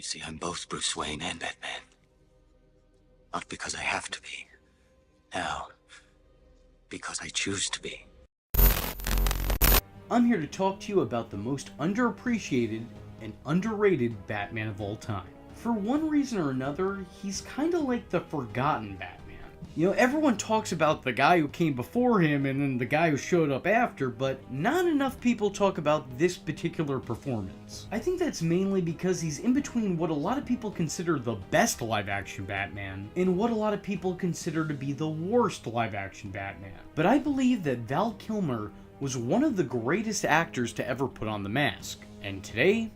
You see, I'm both Bruce Wayne and Batman. Not because I have to be. Now, because I choose to be. I'm here to talk to you about the most underappreciated and underrated Batman of all time. For one reason or another, he's kinda like the forgotten Batman. You know, everyone talks about the guy who came before him and then the guy who showed up after, but not enough people talk about this particular performance. I think that's mainly because he's in between what a lot of people consider the best live-action Batman and what a lot of people consider to be the worst live-action Batman. But I believe that Val Kilmer was one of the greatest actors to ever put on the mask, and today,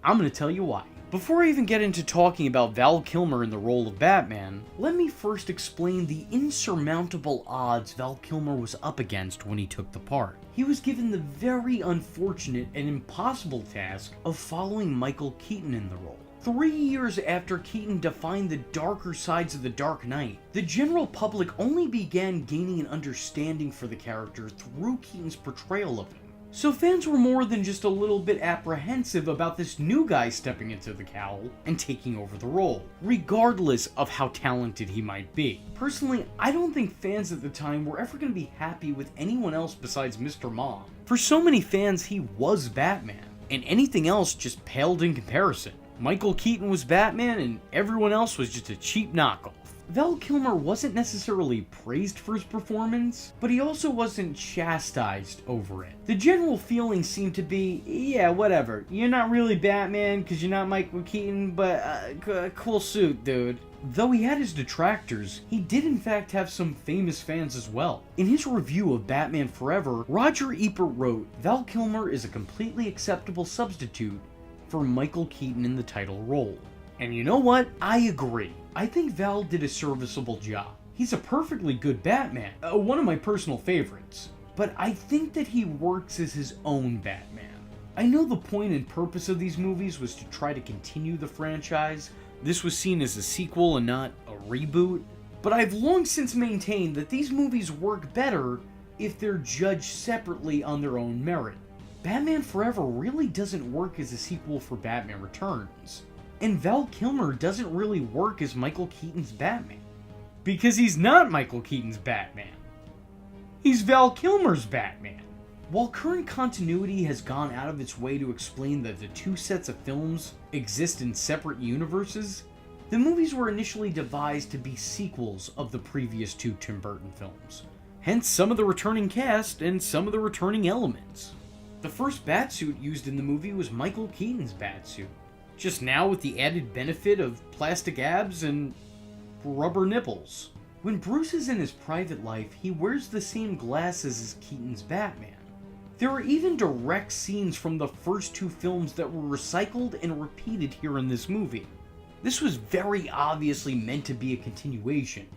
I'm going to tell you why. Before I even get into talking about Val Kilmer in the role of Batman, let me first explain the insurmountable odds Val Kilmer was up against when he took the part. He was given the very unfortunate and impossible task of following Michael Keaton in the role. 3 years after Keaton defined the darker sides of the Dark Knight, the general public only began gaining an understanding for the character through Keaton's portrayal of him. So fans were more than just a little bit apprehensive about this new guy stepping into the cowl and taking over the role, regardless of how talented he might be. Personally, I don't think fans at the time were ever going to be happy with anyone else besides Mr. Mom. For so many fans, he was Batman, and anything else just paled in comparison. Michael Keaton was Batman, and everyone else was just a cheap knockoff. Val Kilmer wasn't necessarily praised for his performance, but he also wasn't chastised over it. The general feeling seemed to be, yeah, whatever, you're not really Batman because you're not Michael Keaton, but cool suit, dude. Though he had his detractors, he did in fact have some famous fans as well. In his review of Batman Forever, Roger Ebert wrote, "Val Kilmer is a completely acceptable substitute for Michael Keaton in the title role." And you know what? I agree. I think Val did a serviceable job. He's a perfectly good Batman, one of my personal favorites. But I think that he works as his own Batman. I know the point and purpose of these movies was to try to continue the franchise. This was seen as a sequel and not a reboot. But I've long since maintained that these movies work better if they're judged separately on their own merit. Batman Forever really doesn't work as a sequel for Batman Returns. And Val Kilmer doesn't really work as Michael Keaton's Batman. Because he's not Michael Keaton's Batman. He's Val Kilmer's Batman. While current continuity has gone out of its way to explain that the two sets of films exist in separate universes, the movies were initially devised to be sequels of the previous two Tim Burton films. Hence some of the returning cast and some of the returning elements. The first Batsuit used in the movie was Michael Keaton's Batsuit. Just now with the added benefit of plastic abs and rubber nipples. When Bruce is in his private life, he wears the same glasses as Keaton's Batman. There are even direct scenes from the first two films that were recycled and repeated here in this movie. This was very obviously meant to be a continuation.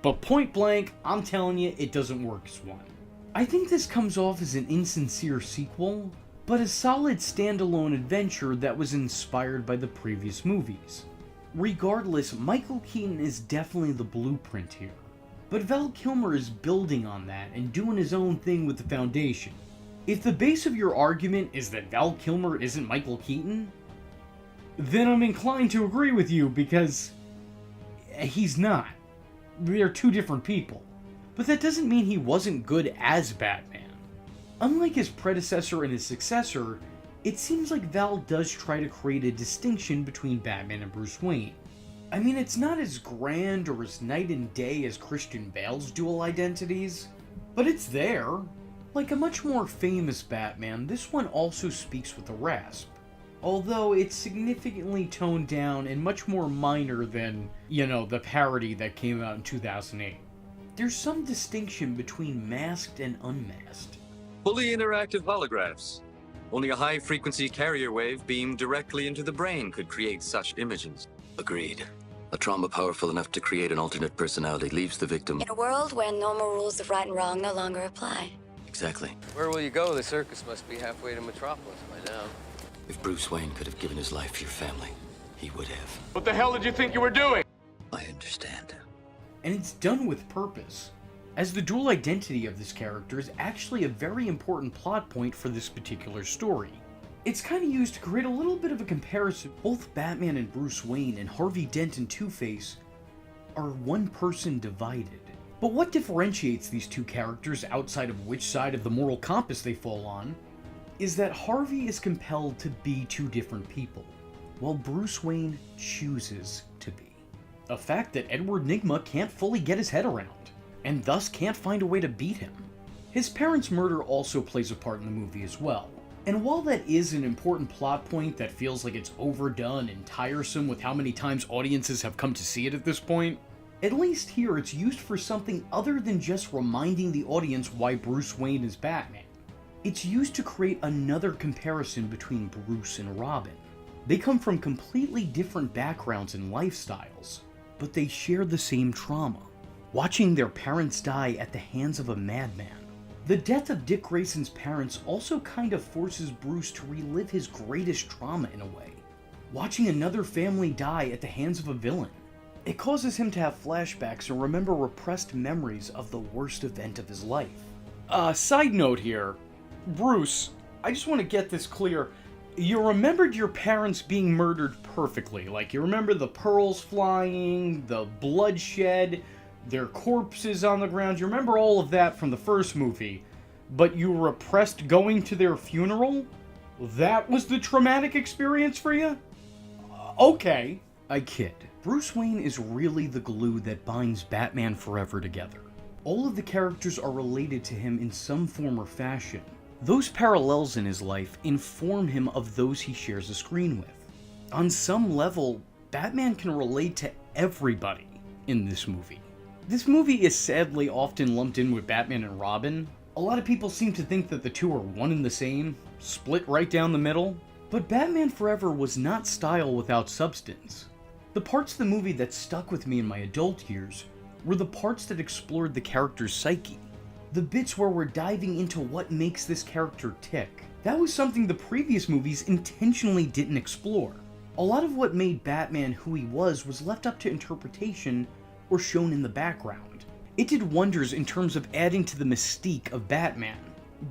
But point blank, I'm telling you, it doesn't work as one. I think this comes off as an insincere sequel, but a solid standalone adventure that was inspired by the previous movies. Regardless, Michael Keaton is definitely the blueprint here. But Val Kilmer is building on that and doing his own thing with the foundation. If the base of your argument is that Val Kilmer isn't Michael Keaton, then I'm inclined to agree with you because he's not. They're two different people. But that doesn't mean he wasn't good as Batman. Unlike his predecessor and his successor, it seems like Val does try to create a distinction between Batman and Bruce Wayne. I mean, it's not as grand or as night and day as Christian Bale's dual identities, but it's there. Like a much more famous Batman, this one also speaks with a rasp. Although it's significantly toned down and much more minor than, the parody that came out in 2008. There's some distinction between masked and unmasked. Fully interactive holographs. Only a high-frequency carrier wave beamed directly into the brain could create such images. Agreed. A trauma powerful enough to create an alternate personality leaves the victim. In a world where normal rules of right and wrong no longer apply. Exactly. Where will you go? The circus must be halfway to Metropolis by now. If Bruce Wayne could have given his life for your family, he would have. What the hell did you think you were doing? I understand. And it's done with purpose, as the dual identity of this character is actually a very important plot point for this particular story. It's kind of used to create a little bit of a comparison. Both Batman and Bruce Wayne and Harvey Dent and Two-Face are one person divided. But what differentiates these two characters outside of which side of the moral compass they fall on is that Harvey is compelled to be two different people, while Bruce Wayne chooses to be. A fact that Edward Nygma can't fully get his head around, and thus can't find a way to beat him. His parents' murder also plays a part in the movie as well. And while that is an important plot point that feels like it's overdone and tiresome with how many times audiences have come to see it at this point, at least here it's used for something other than just reminding the audience why Bruce Wayne is Batman. It's used to create another comparison between Bruce and Robin. They come from completely different backgrounds and lifestyles, but they share the same trauma. Watching their parents die at the hands of a madman. The death of Dick Grayson's parents also kind of forces Bruce to relive his greatest trauma in a way. Watching another family die at the hands of a villain. It causes him to have flashbacks and remember repressed memories of the worst event of his life. Side note here, Bruce, I just want to get this clear. You remembered your parents being murdered perfectly. Like, you remember the pearls flying, the bloodshed, their corpses on the ground. You remember all of that from the first movie, but you repressed going to their funeral? That was the traumatic experience for you? Okay. I kid. Bruce Wayne is really the glue that binds Batman Forever together. All of the characters are related to him in some form or fashion. Those parallels in his life inform him of those he shares a screen with. On some level, Batman can relate to everybody in this movie. This movie is sadly often lumped in with Batman and Robin. A lot of people seem to think that the two are one and the same, split right down the middle. But Batman Forever was not style without substance. The parts of the movie that stuck with me in my adult years were the parts that explored the character's psyche. The bits where we're diving into what makes this character tick. That was something the previous movies intentionally didn't explore. A lot of what made Batman who he was left up to interpretation or shown in the background. It did wonders in terms of adding to the mystique of Batman.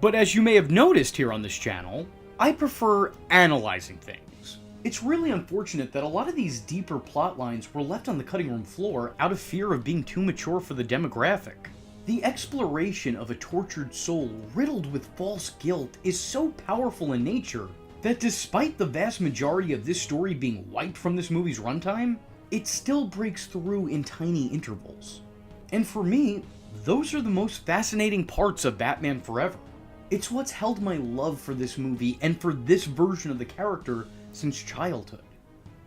But as you may have noticed here on this channel, I prefer analyzing things. It's really unfortunate that a lot of these deeper plot lines were left on the cutting room floor out of fear of being too mature for the demographic. The exploration of a tortured soul riddled with false guilt is so powerful in nature that despite the vast majority of this story being wiped from this movie's runtime, it still breaks through in tiny intervals. And for me, those are the most fascinating parts of Batman Forever. It's what's held my love for this movie and for this version of the character since childhood.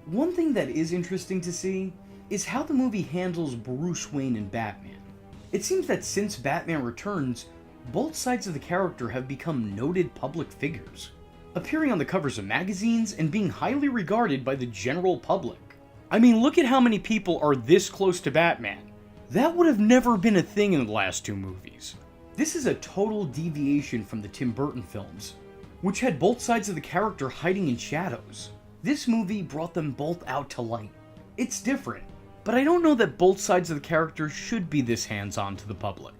One thing that is interesting to see is how the movie handles Bruce Wayne and Batman. It seems that since Batman Returns, both sides of the character have become noted public figures, appearing on the covers of magazines and being highly regarded by the general public. I mean, look at how many people are this close to Batman. That would have never been a thing in the last two movies. This is a total deviation from the Tim Burton films, which had both sides of the character hiding in shadows. This movie brought them both out to light. It's different, but I don't know that both sides of the character should be this hands-on to the public.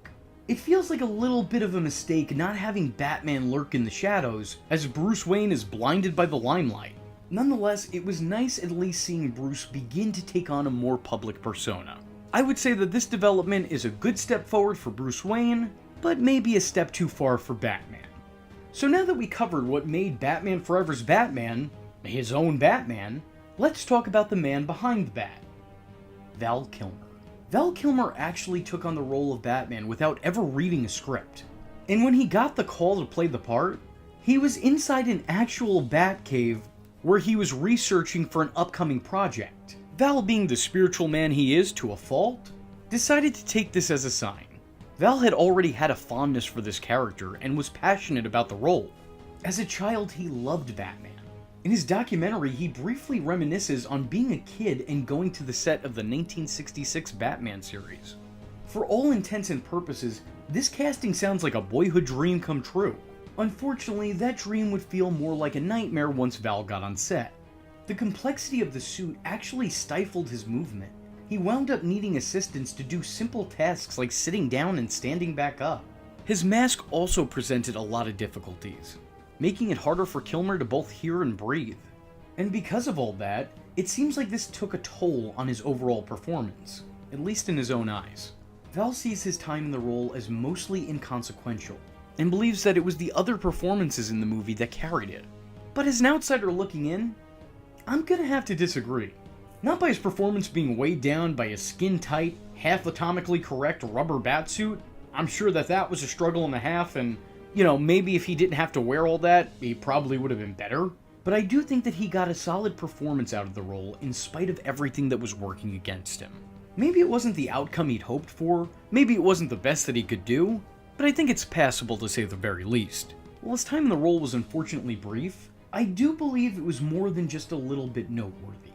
It feels like a little bit of a mistake not having Batman lurk in the shadows, as Bruce Wayne is blinded by the limelight. Nonetheless, it was nice at least seeing Bruce begin to take on a more public persona. I would say that this development is a good step forward for Bruce Wayne, but maybe a step too far for Batman. So now that we covered what made Batman Forever's Batman, his own Batman, let's talk about the man behind the bat. Val Kilmer. Val Kilmer actually took on the role of Batman without ever reading a script. And when he got the call to play the part, he was inside an actual Batcave where he was researching for an upcoming project. Val, being the spiritual man he is to a fault, decided to take this as a sign. Val had already had a fondness for this character and was passionate about the role. As a child, he loved Batman. In his documentary, he briefly reminisces on being a kid and going to the set of the 1966 Batman series. For all intents and purposes, this casting sounds like a boyhood dream come true. Unfortunately, that dream would feel more like a nightmare once Val got on set. The complexity of the suit actually stifled his movement. He wound up needing assistance to do simple tasks like sitting down and standing back up. His mask also presented a lot of difficulties. making it harder for Kilmer to both hear and breathe. And because of all that, it seems like this took a toll on his overall performance, at least in his own eyes. Val sees his time in the role as mostly inconsequential, and believes that it was the other performances in the movie that carried it. But as an outsider looking in, I'm gonna have to disagree. Not by his performance being weighed down by a skin-tight, half-atomically correct rubber batsuit. I'm sure that was a struggle and a half, and, maybe if he didn't have to wear all that, he probably would have been better. But I do think that he got a solid performance out of the role in spite of everything that was working against him. Maybe it wasn't the outcome he'd hoped for, maybe it wasn't the best that he could do, but I think it's passable to say the very least. While his time in the role was unfortunately brief, I do believe it was more than just a little bit noteworthy.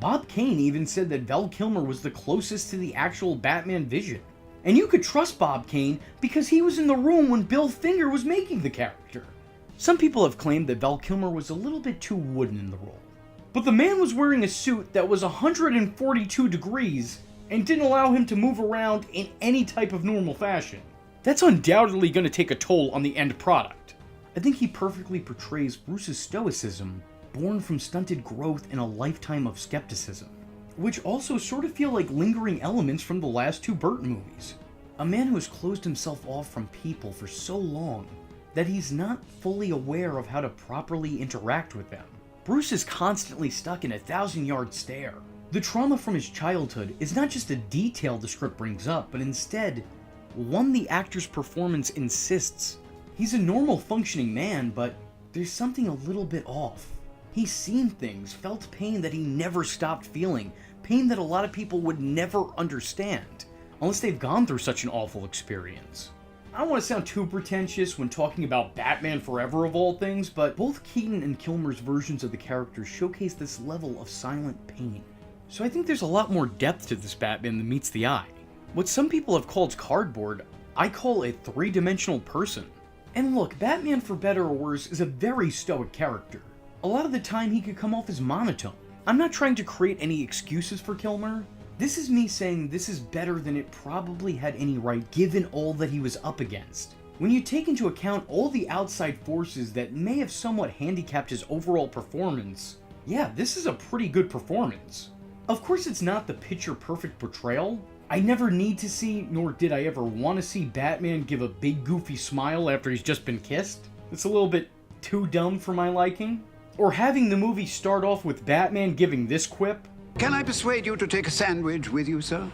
Bob Kane even said that Val Kilmer was the closest to the actual Batman vision. And you could trust Bob Kane because he was in the room when Bill Finger was making the character. Some people have claimed that Val Kilmer was a little bit too wooden in the role. But the man was wearing a suit that was 142 degrees and didn't allow him to move around in any type of normal fashion. That's undoubtedly going to take a toll on the end product. I think he perfectly portrays Bruce's stoicism, born from stunted growth and a lifetime of skepticism, which also sort of feel like lingering elements from the last two Burton movies. A man who has closed himself off from people for so long that he's not fully aware of how to properly interact with them. Bruce is constantly stuck in a 1,000-yard stare. The trauma from his childhood is not just a detail the script brings up, but instead, one the actor's performance insists. He's a normal functioning man, but there's something a little bit off. He's seen things, felt pain that he never stopped feeling, pain that a lot of people would never understand, unless they've gone through such an awful experience. I don't want to sound too pretentious when talking about Batman Forever of all things, but both Keaton and Kilmer's versions of the character showcase this level of silent pain. So I think there's a lot more depth to this Batman than meets the eye. What some people have called cardboard, I call a three-dimensional person. And look, Batman for better or worse is a very stoic character. A lot of the time he could come off as monotone. I'm not trying to create any excuses for Kilmer. This is me saying this is better than it probably had any right given all that he was up against. When you take into account all the outside forces that may have somewhat handicapped his overall performance, yeah, this is a pretty good performance. Of course it's not the picture-perfect portrayal. I never need to see, nor did I ever want to see Batman give a big goofy smile after he's just been kissed. It's a little bit too dumb for my liking. Or having the movie start off with Batman giving this quip. Can I persuade you to take a sandwich with you, sir?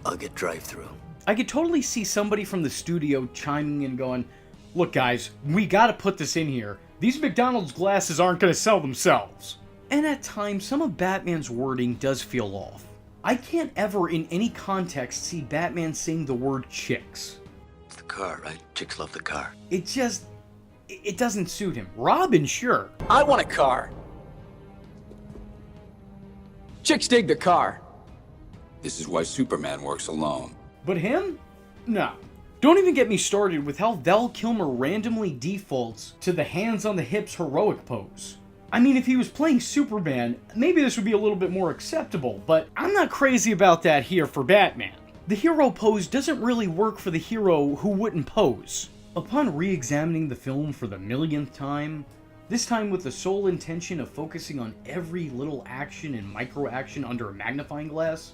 I'll get drive-through. I could totally see somebody from the studio chiming in going, look guys, we gotta put this in here. These McDonald's glasses aren't gonna sell themselves. And at times, some of Batman's wording does feel off. I can't ever in any context see Batman saying the word chicks. It's the car, right? Chicks love the car. It doesn't suit him. Robin, sure. I want a car. Chicks dig the car. This is why Superman works alone. But him? No. Don't even get me started with how Val Kilmer randomly defaults to the hands on the hips heroic pose. I mean, if he was playing Superman, maybe this would be a little bit more acceptable, but I'm not crazy about that here for Batman. The hero pose doesn't really work for the hero who wouldn't pose. Upon re-examining the film for the millionth time, this time with the sole intention of focusing on every little action and micro-action under a magnifying glass,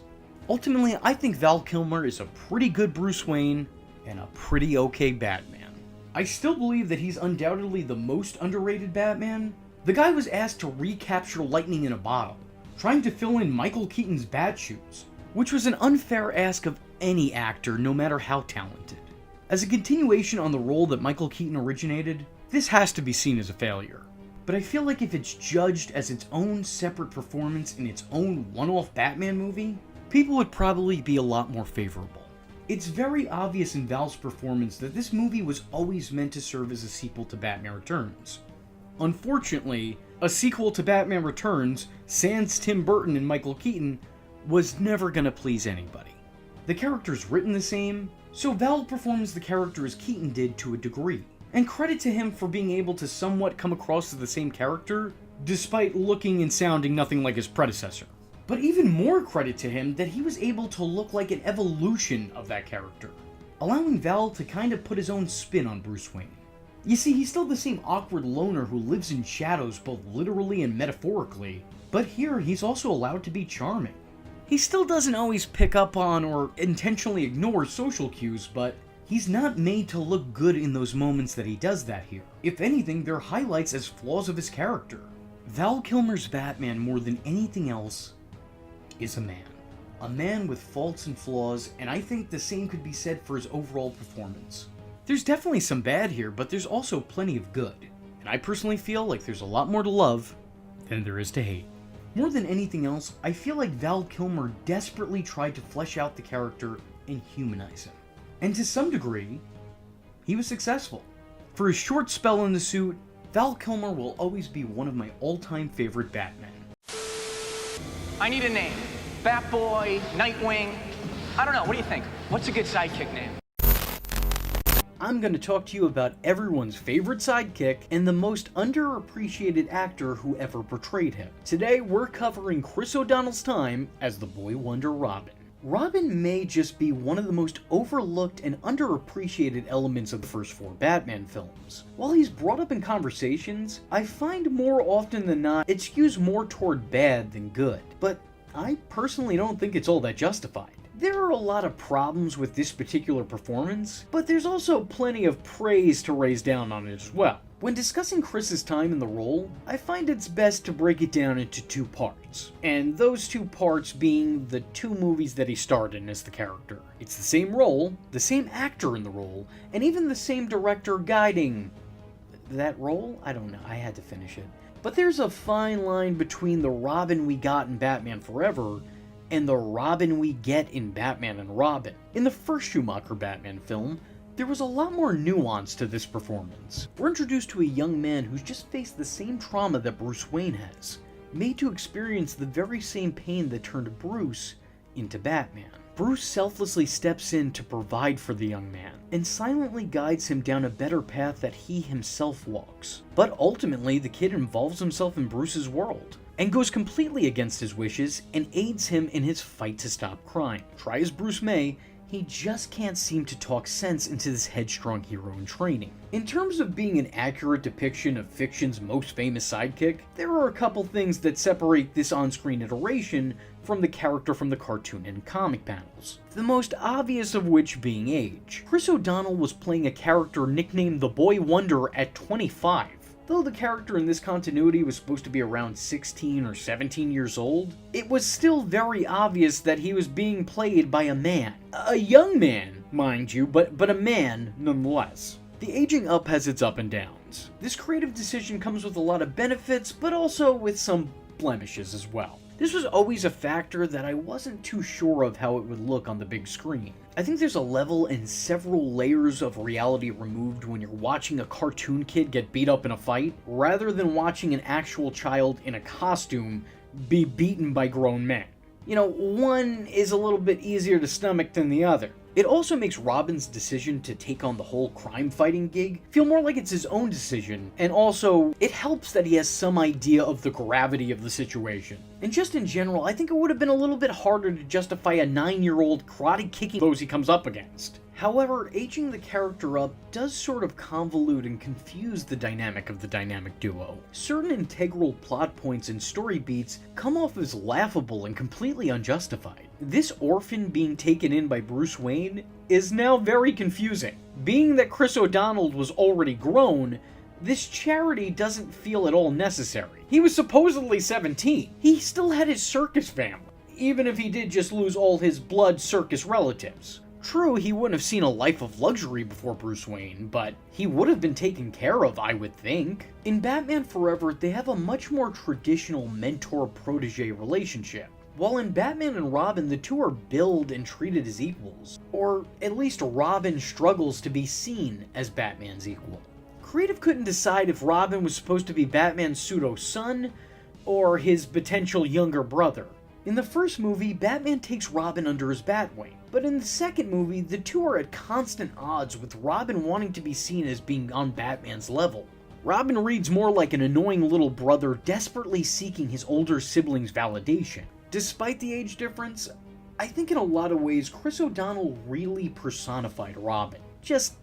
ultimately I think Val Kilmer is a pretty good Bruce Wayne and a pretty okay Batman. I still believe that he's undoubtedly the most underrated Batman. The guy was asked to recapture lightning in a bottle, trying to fill in Michael Keaton's bat shoes, which was an unfair ask of any actor, no matter how talented. As a continuation on the role that Michael Keaton originated, this has to be seen as a failure. But I feel like if it's judged as its own separate performance in its own one-off Batman movie, people would probably be a lot more favorable. It's very obvious in Val's performance that this movie was always meant to serve as a sequel to Batman Returns. Unfortunately, a sequel to Batman Returns, sans Tim Burton and Michael Keaton, was never gonna please anybody. The character's written the same, so Val performs the character as Keaton did to a degree. And credit to him for being able to somewhat come across as the same character, despite looking and sounding nothing like his predecessor. But even more credit to him that he was able to look like an evolution of that character, allowing Val to kind of put his own spin on Bruce Wayne. You see, he's still the same awkward loner who lives in shadows both literally and metaphorically, but here he's also allowed to be charming. He still doesn't always pick up on or intentionally ignore social cues, but he's not made to look good in those moments that he does that here. If anything, they're highlights as flaws of his character. Val Kilmer's Batman, more than anything else, is a man. A man with faults and flaws, and I think the same could be said for his overall performance. There's definitely some bad here, but there's also plenty of good. And I personally feel like there's a lot more to love than there is to hate. More than anything else, I feel like Val Kilmer desperately tried to flesh out the character and humanize him. And to some degree, he was successful. For his short spell in the suit, Val Kilmer will always be one of my all-time favorite Batmen. I need a name. Batboy, Nightwing. I don't know, what do you think? What's a good sidekick name? I'm going to talk to you about everyone's favorite sidekick and the most underappreciated actor who ever portrayed him. Today, we're covering Chris O'Donnell's time as the Boy Wonder Robin. Robin may just be one of the most overlooked and underappreciated elements of the first 4 Batman films. While he's brought up in conversations, I find more often than not it skews more toward bad than good, but I personally don't think it's all that justified. There are a lot of problems with this particular performance, but there's also plenty of praise to raise down on it as well. When discussing Chris's time in the role, I find it's best to break it down into 2 parts, and those 2 parts being the 2 movies that he starred in as the character. It's the same role, the same actor in the role, and even the same director guiding that role? I don't know, I had to finish it. But there's a fine line between the Robin we got in Batman Forever and the Robin we get in Batman and Robin. In the first Schumacher Batman film, there was a lot more nuance to this performance. We're introduced to a young man who's just faced the same trauma that Bruce Wayne has, made to experience the very same pain that turned Bruce into Batman. Bruce selflessly steps in to provide for the young man, and silently guides him down a better path that he himself walks. But ultimately, the kid involves himself in Bruce's world, and goes completely against his wishes and aids him in his fight to stop crime. Try as Bruce may, he just can't seem to talk sense into this headstrong hero in training. In terms of being an accurate depiction of fiction's most famous sidekick, there are a couple things that separate this on-screen iteration from the character from the cartoon and comic panels. The most obvious of which being age. Chris O'Donnell was playing a character nicknamed the Boy Wonder at 25. Though the character in this continuity was supposed to be around 16 or 17 years old, it was still very obvious that he was being played by a man. A young man, mind you, but a man nonetheless. The aging up has its up and downs. This creative decision comes with a lot of benefits, but also with some blemishes as well. This was always a factor that I wasn't too sure of how it would look on the big screen. I think there's a level and several layers of reality removed when you're watching a cartoon kid get beat up in a fight, rather than watching an actual child in a costume be beaten by grown men. You know, one is a little bit easier to stomach than the other. It also makes Robin's decision to take on the whole crime-fighting gig feel more like it's his own decision, and also, it helps that he has some idea of the gravity of the situation. And just in general, I think it would have been a little bit harder to justify a 9-year-old karate-kicking those he comes up against. However, aging the character up does sort of convolute and confuse the dynamic of the dynamic duo. Certain integral plot points and story beats come off as laughable and completely unjustified. This orphan being taken in by Bruce Wayne is now very confusing. Being that Chris O'Donnell was already grown, this charity doesn't feel at all necessary. He was supposedly 17. He still had his circus family, even if he did just lose all his blood circus relatives. True, he wouldn't have seen a life of luxury before Bruce Wayne, but he would have been taken care of, I would think. In Batman Forever, they have a much more traditional mentor-protege relationship, while in Batman and Robin, the two are billed and treated as equals. Or at least Robin struggles to be seen as Batman's equal. Creative couldn't decide if Robin was supposed to be Batman's pseudo-son, or his potential younger brother. In the first movie, Batman takes Robin under his Batwing, but in the second movie, the two are at constant odds, with Robin wanting to be seen as being on Batman's level. Robin reads more like an annoying little brother desperately seeking his older sibling's validation. Despite the age difference, I think in a lot of ways, Chris O'Donnell really personified Robin. Just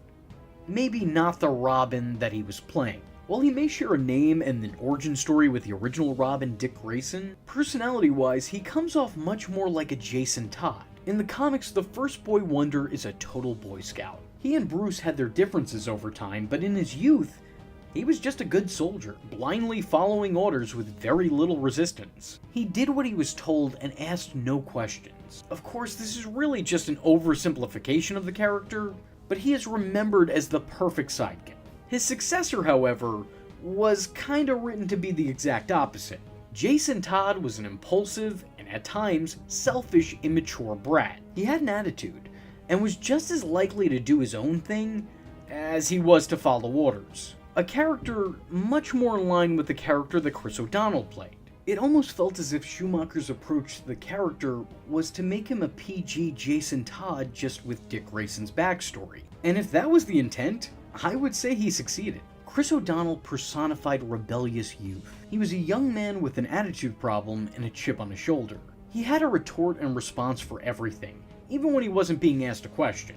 maybe not the Robin that he was playing. While he may share a name and an origin story with the original Robin, Dick Grayson, personality-wise, he comes off much more like a Jason Todd. In the comics, the first Boy Wonder is a total Boy Scout. He and Bruce had their differences over time, but in his youth, he was just a good soldier, blindly following orders with very little resistance. He did what he was told and asked no questions. Of course, this is really just an oversimplification of the character, but he is remembered as the perfect sidekick. His successor, however, was kinda written to be the exact opposite. Jason Todd was an impulsive, and at times, selfish, immature brat. He had an attitude, and was just as likely to do his own thing as he was to follow orders. A character much more in line with the character that Chris O'Donnell played. It almost felt as if Schumacher's approach to the character was to make him a PG Jason Todd just with Dick Grayson's backstory. And if that was the intent, I would say he succeeded. Chris O'Donnell personified rebellious youth. He was a young man with an attitude problem and a chip on his shoulder. He had a retort and response for everything, even when he wasn't being asked a question.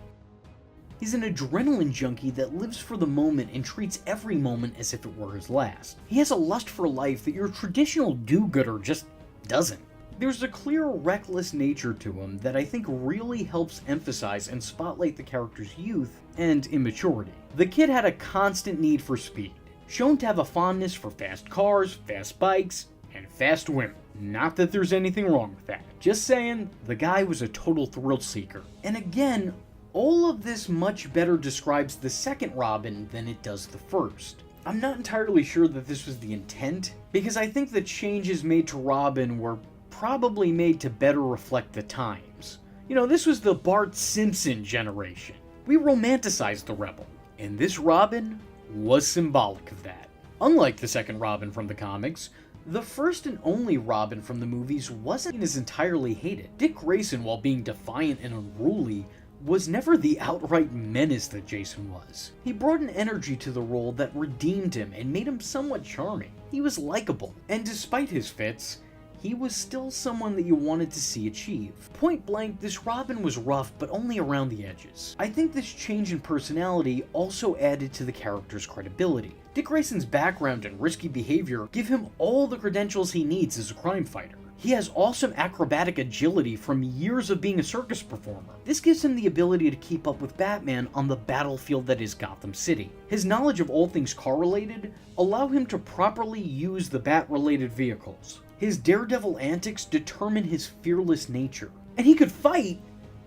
He's an adrenaline junkie that lives for the moment and treats every moment as if it were his last. He has a lust for life that your traditional do-gooder just doesn't. There's a clear, reckless nature to him that I think really helps emphasize and spotlight the character's youth and immaturity. The kid had a constant need for speed, shown to have a fondness for fast cars, fast bikes, and fast women. Not that there's anything wrong with that. Just saying, the guy was a total thrill seeker. And again, all of this much better describes the second Robin than it does the first. I'm not entirely sure that this was the intent, because I think the changes made to Robin were probably made to better reflect the times. You know, this was the Bart Simpson generation. We romanticized the rebel, and this Robin was symbolic of that. Unlike the second Robin from the comics, the first and only Robin from the movies wasn't as entirely hated. Dick Grayson, while being defiant and unruly, was never the outright menace that Jason was. He brought an energy to the role that redeemed him and made him somewhat charming. He was likable, and despite his fits, he was still someone that you wanted to see achieve. Point blank, this Robin was rough, but only around the edges. I think this change in personality also added to the character's credibility. Dick Grayson's background and risky behavior give him all the credentials he needs as a crime fighter. He has awesome acrobatic agility from years of being a circus performer. This gives him the ability to keep up with Batman on the battlefield that is Gotham City. His knowledge of all things car-related allow him to properly use the Bat-related vehicles. His daredevil antics determine his fearless nature. And he could fight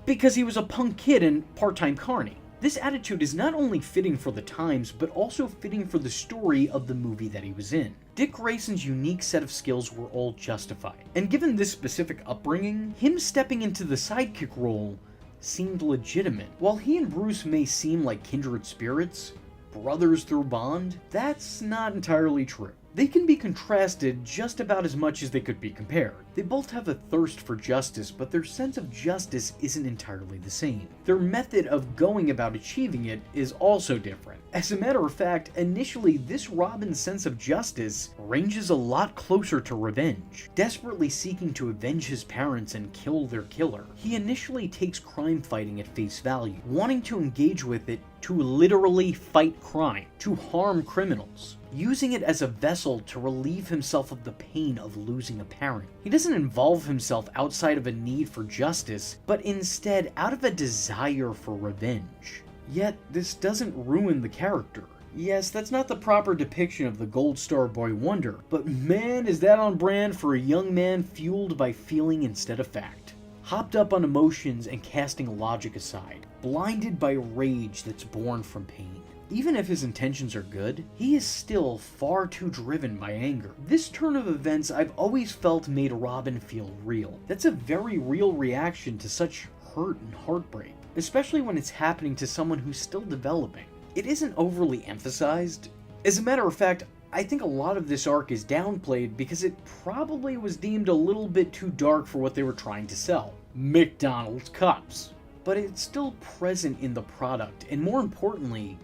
because he was a punk kid and part-time carny. This attitude is not only fitting for the times, but also fitting for the story of the movie that he was in. Dick Grayson's unique set of skills were all justified, and given this specific upbringing, him stepping into the sidekick role seemed legitimate. While he and Bruce may seem like kindred spirits, brothers through bond, that's not entirely true. They can be contrasted just about as much as they could be compared. They both have a thirst for justice, but their sense of justice isn't entirely the same. Their method of going about achieving it is also different. As a matter of fact, initially this Robin's sense of justice ranges a lot closer to revenge. Desperately seeking to avenge his parents and kill their killer, he initially takes crime fighting at face value, wanting to engage with it to literally fight crime, to harm criminals, using it as a vessel to relieve himself of the pain of losing a parent. He doesn't involve himself outside of a need for justice, but instead out of a desire for revenge. Yet, this doesn't ruin the character. Yes, that's not the proper depiction of the Gold Star Boy Wonder, but man, is that on brand for a young man fueled by feeling instead of fact. Hopped up on emotions and casting logic aside, blinded by rage that's born from pain. Even if his intentions are good, he is still far too driven by anger. This turn of events I've always felt made Robin feel real. That's a very real reaction to such hurt and heartbreak, especially when it's happening to someone who's still developing. It isn't overly emphasized. As a matter of fact, I think a lot of this arc is downplayed because it probably was deemed a little bit too dark for what they were trying to sell. McDonald's cups. But it's still present in the product, and more importantly,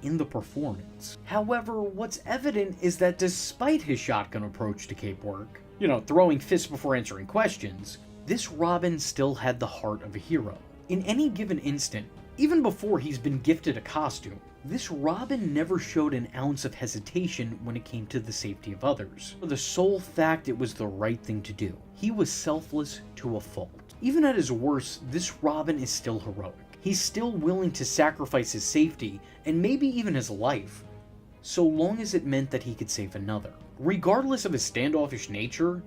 in the performance. However, what's evident is that despite his shotgun approach to cape work, throwing fists before answering questions, this Robin still had the heart of a hero. In any given instant, even before he's been gifted a costume, this Robin never showed an ounce of hesitation when it came to the safety of others, for the sole fact it was the right thing to do. He was selfless to a fault. Even at his worst, this Robin is still heroic. He's still willing to sacrifice his safety, and maybe even his life, so long as it meant that he could save another. Regardless of his standoffish nature,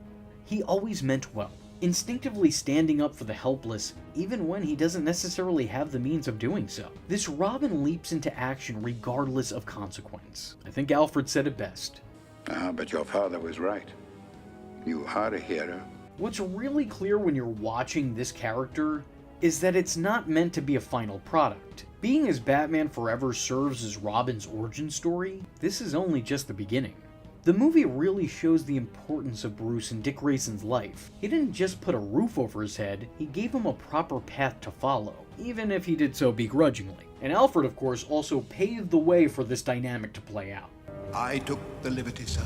he always meant well, instinctively standing up for the helpless even when he doesn't necessarily have the means of doing so. This Robin leaps into action regardless of consequence. I think Alfred said it best. But your father was right. You are a hero. What's really clear when you're watching this character is that it's not meant to be a final product. Being as Batman Forever serves as Robin's origin story, this is only just the beginning. The movie really shows the importance of Bruce in Dick Grayson's life. He didn't just put a roof over his head, he gave him a proper path to follow, even if he did so begrudgingly. And Alfred, of course, also paved the way for this dynamic to play out. I took the liberty, sir.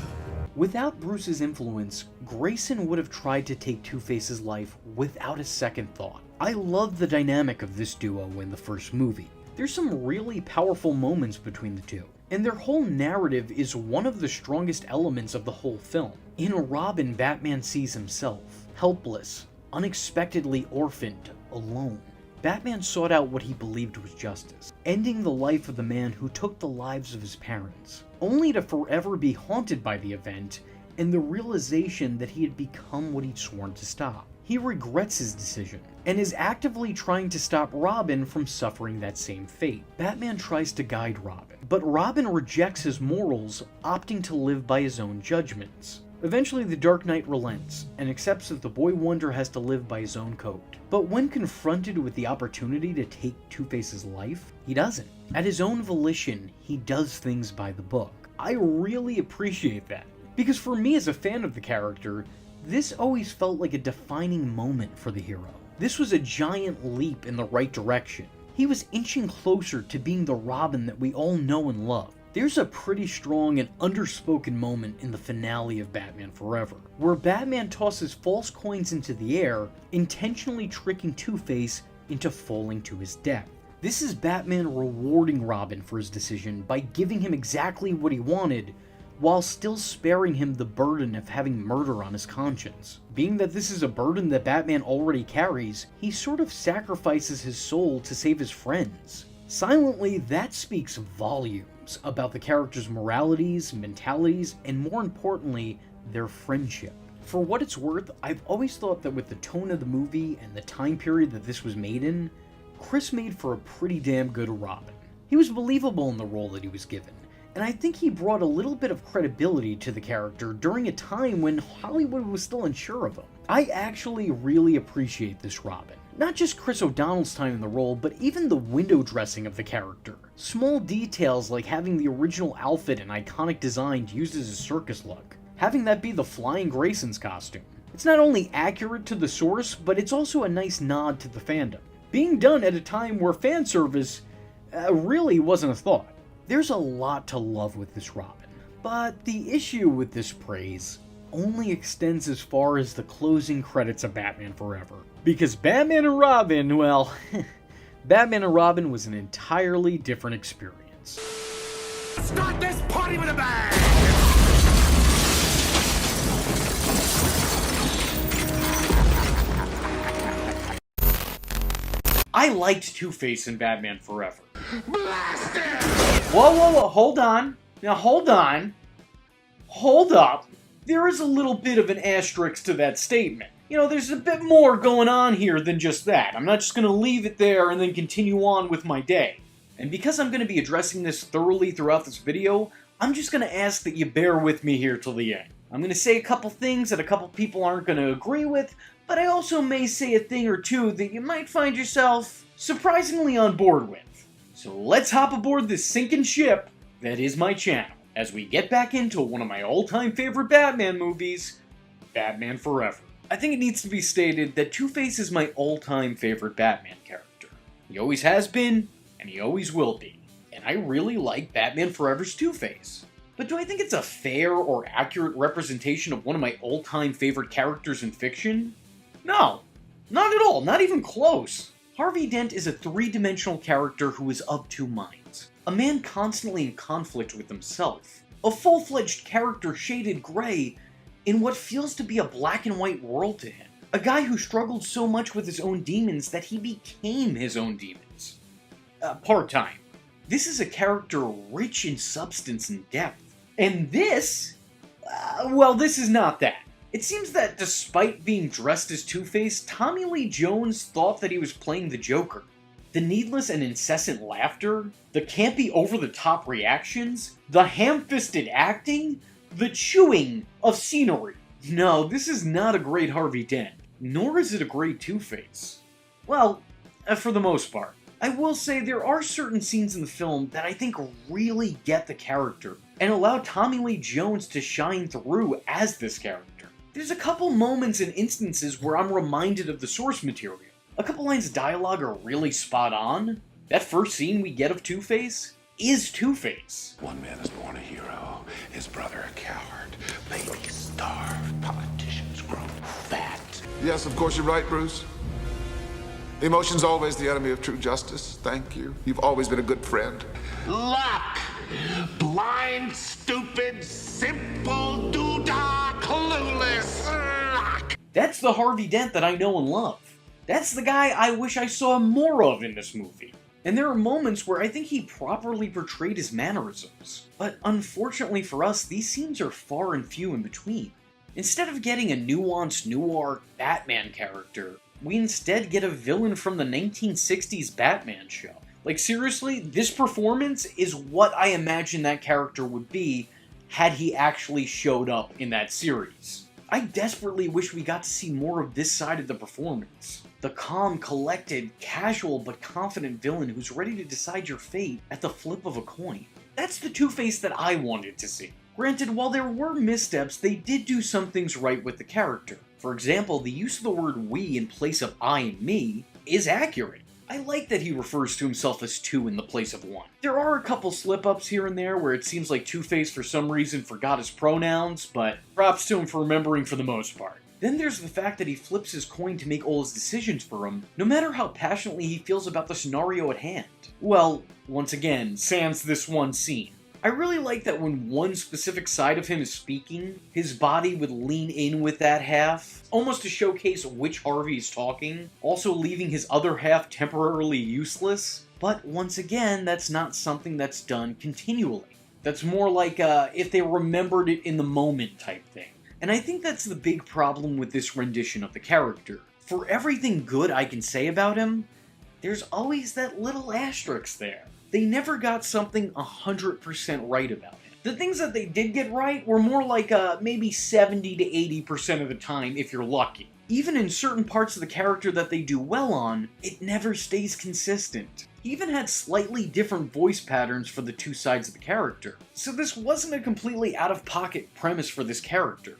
Without Bruce's influence, Grayson would have tried to take Two-Face's life without a second thought. I love the dynamic of this duo in the first movie. There's some really powerful moments between the two, and their whole narrative is one of the strongest elements of the whole film. In Robin, Batman sees himself, helpless, unexpectedly orphaned, alone. Batman sought out what he believed was justice, ending the life of the man who took the lives of his parents, only to forever be haunted by the event and the realization that he had become what he'd sworn to stop. He regrets his decision, and is actively trying to stop Robin from suffering that same fate. Batman tries to guide Robin, but Robin rejects his morals, opting to live by his own judgments. Eventually, the Dark Knight relents, and accepts that the Boy Wonder has to live by his own code. But when confronted with the opportunity to take Two-Face's life, he doesn't. At his own volition, he does things by the book. I really appreciate that, because for me as a fan of the character, this always felt like a defining moment for the hero. This was a giant leap in the right direction. He was inching closer to being the Robin that we all know and love. There's a pretty strong and underspoken moment in the finale of Batman Forever, where Batman tosses false coins into the air, intentionally tricking Two-Face into falling to his death. This is Batman rewarding Robin for his decision by giving him exactly what he wanted, while still sparing him the burden of having murder on his conscience. Being that this is a burden that Batman already carries, he sort of sacrifices his soul to save his friends. Silently, that speaks volumes about the character's moralities, mentalities, and more importantly, their friendship. For what it's worth, I've always thought that with the tone of the movie and the time period that this was made in, Chris made for a pretty damn good Robin. He was believable in the role that he was given, and I think he brought a little bit of credibility to the character during a time when Hollywood was still unsure of him. I actually really appreciate this Robin. Not just Chris O'Donnell's time in the role, but even the window dressing of the character. Small details like having the original outfit and iconic design used as a circus look. Having that be the Flying Grayson's costume. It's not only accurate to the source, but it's also a nice nod to the fandom. Being done at a time where fan service really wasn't a thought. There's a lot to love with this Robin, but the issue with this praise only extends as far as the closing credits of Batman Forever. Because Batman and Robin, well, Batman and Robin was an entirely different experience. Start this party with a bang! I liked Two-Face in Batman Forever. Blast it! Whoa, hold on. Now hold on. Hold up. There is a little bit of an asterisk to that statement. You know, there's a bit more going on here than just that. I'm not just going to leave it there and then continue on with my day. And because I'm going to be addressing this thoroughly throughout this video, I'm just going to ask that you bear with me here till the end. I'm going to say a couple things that a couple people aren't going to agree with, but I also may say a thing or two that you might find yourself surprisingly on board with. So let's hop aboard this sinking ship that is my channel, as we get back into one of my all-time favorite Batman movies, Batman Forever. I think it needs to be stated that Two-Face is my all-time favorite Batman character. He always has been, and he always will be. And I really like Batman Forever's Two-Face. But do I think it's a fair or accurate representation of one of my all-time favorite characters in fiction? No, not at all, not even close. Harvey Dent is a three-dimensional character who is of two minds. A man constantly in conflict with himself. A full-fledged character shaded gray in what feels to be a black and white world to him. A guy who struggled so much with his own demons that he became his own demons. Part-time. This is a character rich in substance and depth. And this... well, this is not that. It seems that despite being dressed as Two-Face, Tommy Lee Jones thought that he was playing the Joker. The needless and incessant laughter, the campy over-the-top reactions, the ham-fisted acting, the chewing of scenery. No, this is not a great Harvey Dent, nor is it a great Two-Face. Well, for the most part. I will say there are certain scenes in the film that I think really get the character, and allow Tommy Lee Jones to shine through as this character. There's a couple moments and instances where I'm reminded of the source material. A couple lines of dialogue are really spot on. That first scene we get of Two-Face is Two-Face. One man is born a hero, his brother a coward. Babies starve, politicians grow fat. Yes, of course you're right, Bruce. Emotion's always the enemy of true justice. Thank you. You've always been a good friend. Luck! Blind, stupid, simple, doodah, clueless luck! That's the Harvey Dent that I know and love. That's the guy I wish I saw more of in this movie. And there are moments where I think he properly portrayed his mannerisms. But unfortunately for us, these scenes are far and few in between. Instead of getting a nuanced noir Batman character, we instead get a villain from the 1960s Batman show. Like, seriously, this performance is what I imagine that character would be had he actually showed up in that series. I desperately wish we got to see more of this side of the performance. The calm, collected, casual, but confident villain who's ready to decide your fate at the flip of a coin. That's the Two-Face that I wanted to see. Granted, while there were missteps, they did do some things right with the character. For example, the use of the word we in place of I and me is accurate. I like that he refers to himself as two in the place of one. There are a couple slip-ups here and there where it seems like Two-Face for some reason forgot his pronouns, but props to him for remembering for the most part. Then there's the fact that he flips his coin to make all his decisions for him, no matter how passionately he feels about the scenario at hand. Well, once again, sans this one scene. I really like that when one specific side of him is speaking, his body would lean in with that half, almost to showcase which Harvey is talking, also leaving his other half temporarily useless. But once again, that's not something that's done continually. That's more like if they remembered it in the moment type thing. And I think that's the big problem with this rendition of the character. For everything good I can say about him, there's always that little asterisk there. They never got something 100% right about him. The things that they did get right were more like maybe 70 to 80% of the time if you're lucky. Even in certain parts of the character that they do well on, it never stays consistent. He even had slightly different voice patterns for the two sides of the character. So this wasn't a completely out-of-pocket premise for this character.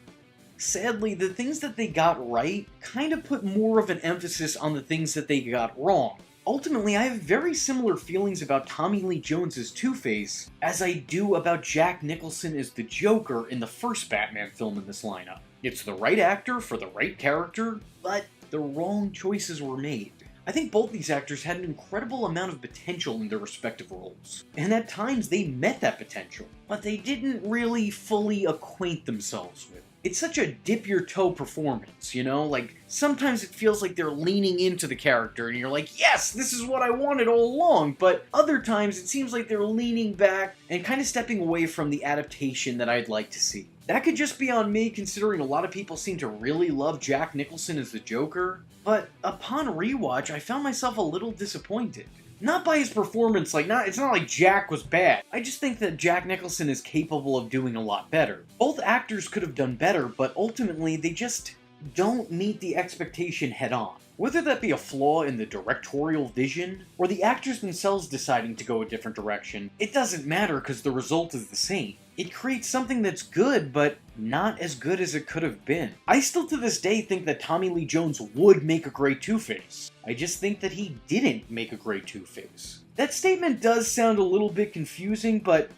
Sadly, the things that they got right kind of put more of an emphasis on the things that they got wrong. Ultimately, I have very similar feelings about Tommy Lee Jones as Two-Face as I do about Jack Nicholson as the Joker in the first Batman film in this lineup. It's the right actor for the right character, but the wrong choices were made. I think both these actors had an incredible amount of potential in their respective roles, and at times they met that potential, but they didn't really fully acquaint themselves with it. It's such a dip-your-toe performance, you know? Like, sometimes it feels like they're leaning into the character, and you're like, yes, this is what I wanted all along, but other times it seems like they're leaning back and kind of stepping away from the adaptation that I'd like to see. That could just be on me, considering a lot of people seem to really love Jack Nicholson as the Joker, but upon rewatch, I found myself a little disappointed. Not by his performance, it's not like Jack was bad. I just think that Jack Nicholson is capable of doing a lot better. Both actors could have done better, but ultimately they just don't meet the expectation head on. Whether that be a flaw in the directorial vision, or the actors themselves deciding to go a different direction, it doesn't matter because the result is the same. It creates something that's good, but not as good as it could have been. I still to this day think that Tommy Lee Jones would make a great Two-Face. I just think that he didn't make a great Two-Face. That statement does sound a little bit confusing, but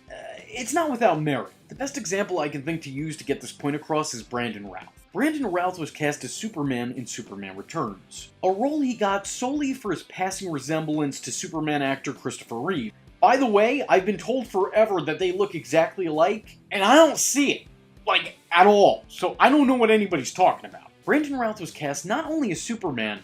it's not without merit. The best example I can think to use to get this point across is Brandon Routh. Brandon Routh was cast as Superman in Superman Returns, a role he got solely for his passing resemblance to Superman actor Christopher Reeve. By the way, I've been told forever that they look exactly alike, and I don't see it, like, at all, so I don't know what anybody's talking about. Brandon Routh was cast not only as Superman,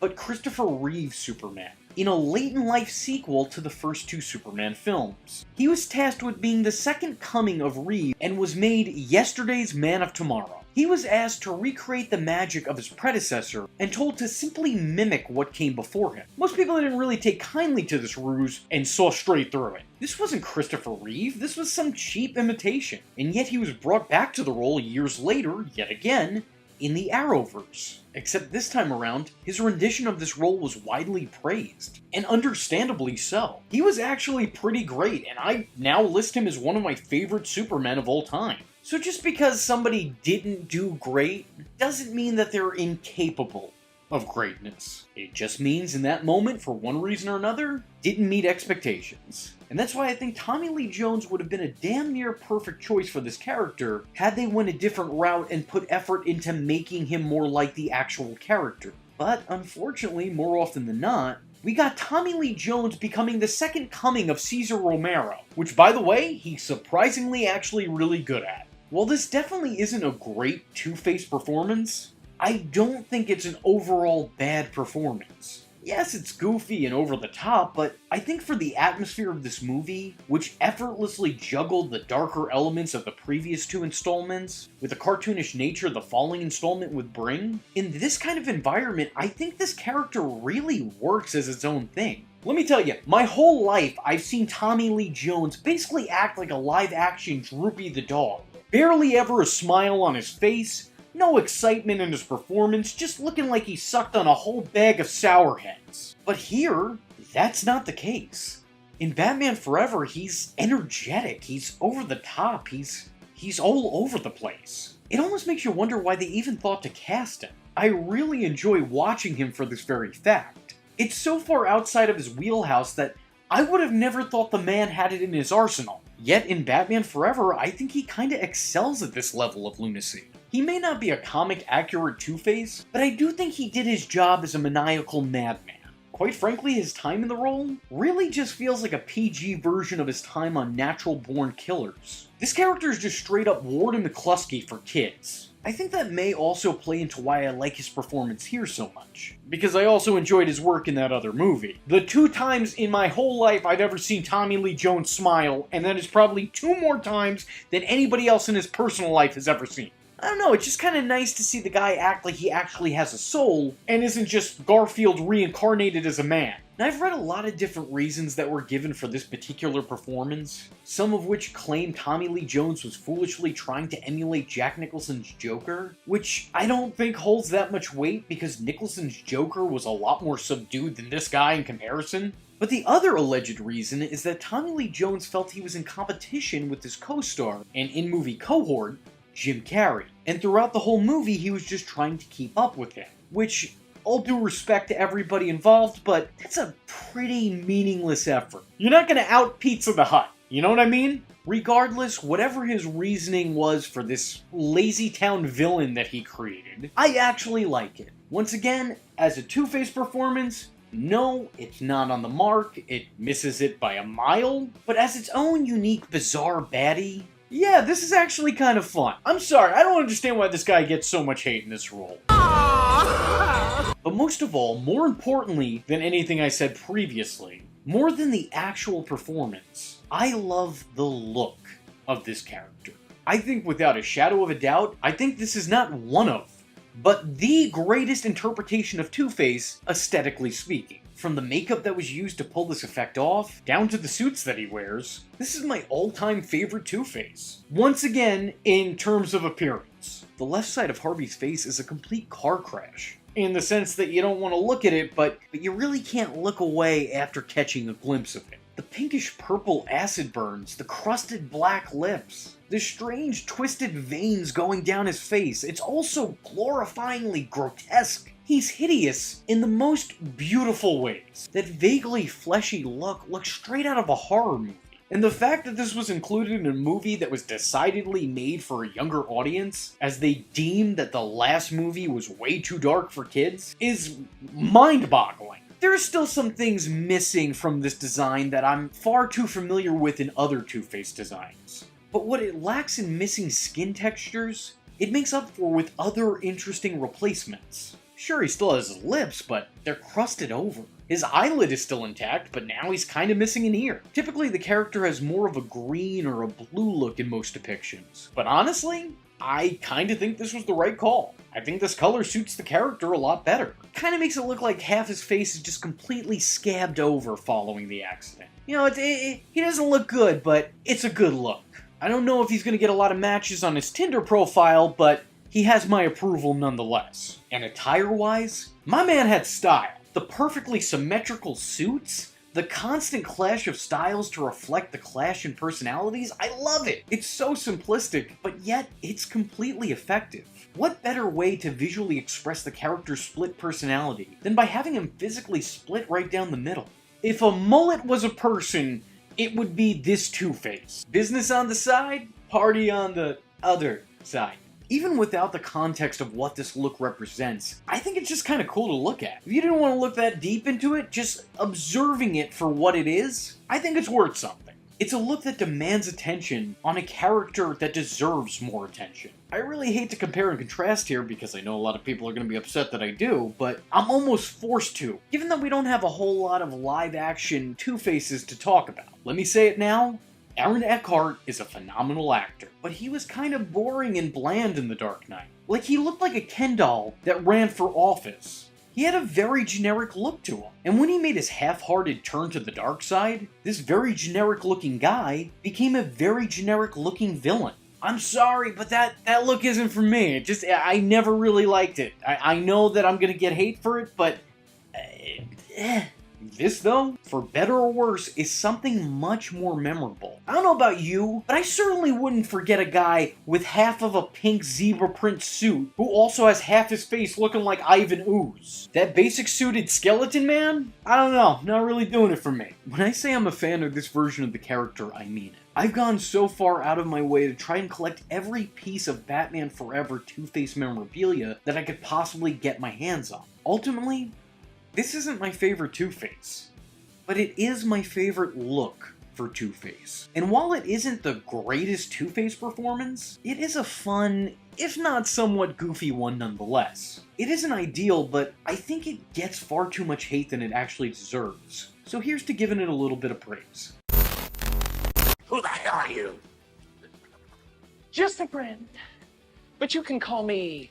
but Christopher Reeve's Superman, in a late-in-life sequel to the first two Superman films. He was tasked with being the second coming of Reeve and was made yesterday's Man of Tomorrow. He was asked to recreate the magic of his predecessor and told to simply mimic what came before him. Most people didn't really take kindly to this ruse and saw straight through it. This wasn't Christopher Reeve, this was some cheap imitation, and yet he was brought back to the role years later, yet again, in the Arrowverse. Except this time around, his rendition of this role was widely praised, and understandably so. He was actually pretty great, and I now list him as one of my favorite Supermen of all time. So just because somebody didn't do great, doesn't mean that they're incapable of greatness. It just means in that moment, for one reason or another, didn't meet expectations. And that's why I think Tommy Lee Jones would have been a damn near perfect choice for this character had they went a different route and put effort into making him more like the actual character. But unfortunately, more often than not, we got Tommy Lee Jones becoming the second coming of Cesar Romero, which, by the way, he's surprisingly actually really good at. While this definitely isn't a great Two-Face performance, I don't think it's an overall bad performance. Yes, it's goofy and over the top, but I think for the atmosphere of this movie, which effortlessly juggled the darker elements of the previous two installments, with the cartoonish nature the following installment would bring, in this kind of environment, I think this character really works as its own thing. Let me tell you, my whole life I've seen Tommy Lee Jones basically act like a live-action Droopy the dog. Barely ever a smile on his face, no excitement in his performance, just looking like he sucked on a whole bag of Sour Heads. But here, that's not the case. In Batman Forever, he's energetic, he's over the top, he's all over the place. It almost makes you wonder why they even thought to cast him. I really enjoy watching him for this very fact. It's so far outside of his wheelhouse that I would have never thought the man had it in his arsenal. Yet in Batman Forever, I think he kinda excels at this level of lunacy. He may not be a comic-accurate Two-Face, but I do think he did his job as a maniacal madman. Quite frankly, his time in the role really just feels like a PG version of his time on Natural Born Killers. This character is just straight up Warden McCluskey for kids. I think that may also play into why I like his performance here so much, because I also enjoyed his work in that other movie. The 2 times in my whole life I've ever seen Tommy Lee Jones smile, and that is probably 2 more times than anybody else in his personal life has ever seen. I don't know, it's just kind of nice to see the guy act like he actually has a soul, and isn't just Garfield reincarnated as a man. Now, I've read a lot of different reasons that were given for this particular performance, some of which claim Tommy Lee Jones was foolishly trying to emulate Jack Nicholson's Joker, which I don't think holds that much weight because Nicholson's Joker was a lot more subdued than this guy in comparison. But the other alleged reason is that Tommy Lee Jones felt he was in competition with his co-star and in-movie cohort, Jim Carrey. And throughout the whole movie, he was just trying to keep up with him. Which, all due respect to everybody involved, but that's a pretty meaningless effort. You're not gonna out Pizza the Hut, you know what I mean? Regardless, whatever his reasoning was for this lazy town villain that he created, I actually like it. Once again, as a Two-Face performance, no, it's not on the mark, it misses it by a mile, but as its own unique, bizarre baddie, yeah, this is actually kind of fun. I'm sorry, I don't understand why this guy gets so much hate in this role. But most of all, more importantly than anything I said previously, more than the actual performance, I love the look of this character. I think without a shadow of a doubt, I think this is not one of, but the greatest interpretation of Two-Face, aesthetically speaking. From the makeup that was used to pull this effect off, down to the suits that he wears, this is my all-time favorite Two-Face. Once again, in terms of appearance. The left side of Harvey's face is a complete car crash, in the sense that you don't want to look at it, but you really can't look away after catching a glimpse of it. The pinkish-purple acid burns, the crusted black lips, the strange twisted veins going down his face, it's also glorifyingly grotesque. He's hideous in the most beautiful ways. That vaguely fleshy look looks straight out of a horror movie. And the fact that this was included in a movie that was decidedly made for a younger audience, as they deemed that the last movie was way too dark for kids, is mind-boggling. There are still some things missing from this design that I'm far too familiar with in other Two-Face designs. But what it lacks in missing skin textures, it makes up for with other interesting replacements. Sure, he still has his lips, but they're crusted over. His eyelid is still intact, but now he's kind of missing an ear. Typically, the character has more of a green or a blue look in most depictions. But honestly, I kind of think this was the right call. I think this color suits the character a lot better. Kind of makes it look like half his face is just completely scabbed over following the accident. You know, he doesn't look good, but it's a good look. I don't know if he's going to get a lot of matches on his Tinder profile, but he has my approval nonetheless. And attire-wise, my man had style. The perfectly symmetrical suits, the constant clash of styles to reflect the clash in personalities, I love it! It's so simplistic, but yet it's completely effective. What better way to visually express the character's split personality than by having him physically split right down the middle? If a mullet was a person, it would be this Two-Face. Business on the side, party on the other side. Even without the context of what this look represents, I think it's just kind of cool to look at. If you didn't want to look that deep into it, just observing it for what it is, I think it's worth something. It's a look that demands attention on a character that deserves more attention. I really hate to compare and contrast here because I know a lot of people are going to be upset that I do, but I'm almost forced to, given that we don't have a whole lot of live-action Two-Faces to talk about. Let me say it now. Aaron Eckhart is a phenomenal actor, but he was kind of boring and bland in The Dark Knight. Like, he looked like a Ken doll that ran for office. He had a very generic look to him, and when he made his half-hearted turn to the dark side, this very generic-looking guy became a very generic-looking villain. I'm sorry, but that look isn't for me. I never really liked it. I know that I'm gonna get hate for it, but... This, though, for better or worse, is something much more memorable. I don't know about you, but I certainly wouldn't forget a guy with half of a pink zebra print suit who also has half his face looking like Ivan Ooze. That basic suited skeleton man? I don't know, not really doing it for me. When I say I'm a fan of this version of the character, I mean it. I've gone so far out of my way to try and collect every piece of Batman Forever Two-Face memorabilia that I could possibly get my hands on. Ultimately, this isn't my favorite Two-Face, but it is my favorite look for Two-Face. And while it isn't the greatest Two-Face performance, it is a fun, if not somewhat goofy one nonetheless. It isn't ideal, but I think it gets far too much hate than it actually deserves. So here's to giving it a little bit of praise. Who the hell are you? Just a friend. But you can call me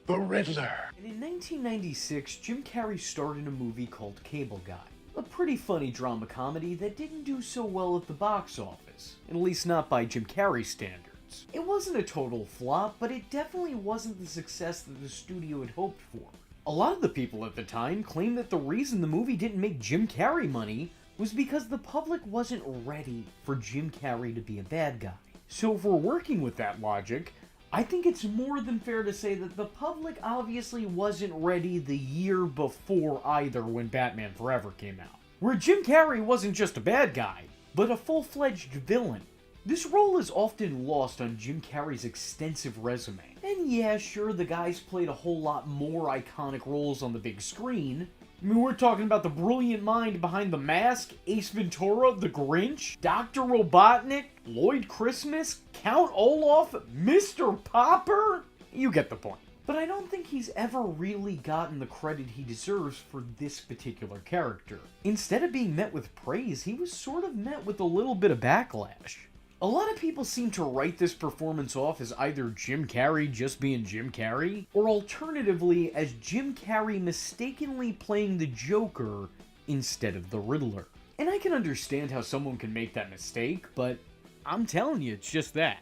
The Riddler. And in 1996, Jim Carrey starred in a movie called Cable Guy. A pretty funny drama comedy that didn't do so well at the box office, at least not by Jim Carrey standards. It wasn't a total flop, but it definitely wasn't the success that the studio had hoped for. A lot of the people at the time claimed that the reason the movie didn't make Jim Carrey money was because the public wasn't ready for Jim Carrey to be a bad guy. So if we're working with that logic, I think it's more than fair to say that the public obviously wasn't ready the year before either when Batman Forever came out, where Jim Carrey wasn't just a bad guy, but a full-fledged villain. This role is often lost on Jim Carrey's extensive resume. And yeah, sure, the guy's played a whole lot more iconic roles on the big screen. I mean, we're talking about the brilliant mind behind The Mask, Ace Ventura, The Grinch, Dr. Robotnik, Lloyd Christmas, Count Olaf, Mr. Popper? You get the point. But I don't think he's ever really gotten the credit he deserves for this particular character. Instead of being met with praise, he was sort of met with a little bit of backlash. A lot of people seem to write this performance off as either Jim Carrey just being Jim Carrey, or alternatively as Jim Carrey mistakenly playing the Joker instead of the Riddler. And I can understand how someone can make that mistake, but I'm telling you, it's just that.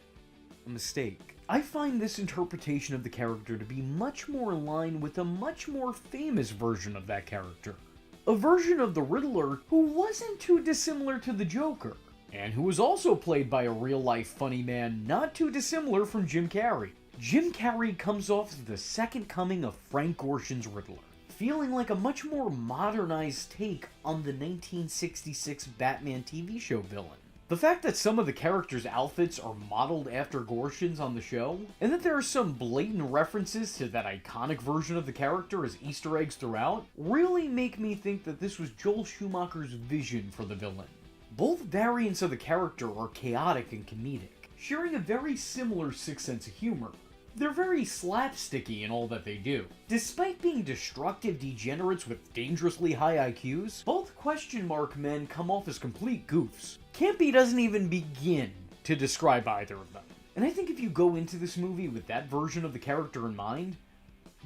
A mistake. I find this interpretation of the character to be much more in line with a much more famous version of that character. A version of the Riddler who wasn't too dissimilar to the Joker, and who was also played by a real-life funny man not too dissimilar from Jim Carrey. Jim Carrey comes off as the second coming of Frank Gorshin's Riddler. feeling like a much more modernized take on the 1966 Batman TV show villain. The fact that some of the characters' outfits are modeled after Gorshin's on the show, and that there are some blatant references to that iconic version of the character as Easter eggs throughout, really make me think that this was Joel Schumacher's vision for the villain. Both variants of the character are chaotic and comedic, sharing a very similar sixth sense of humor. They're very slapsticky in all that they do. Despite being destructive degenerates with dangerously high IQs, both question mark men come off as complete goofs. Campy doesn't even begin to describe either of them. And I think if you go into this movie with that version of the character in mind,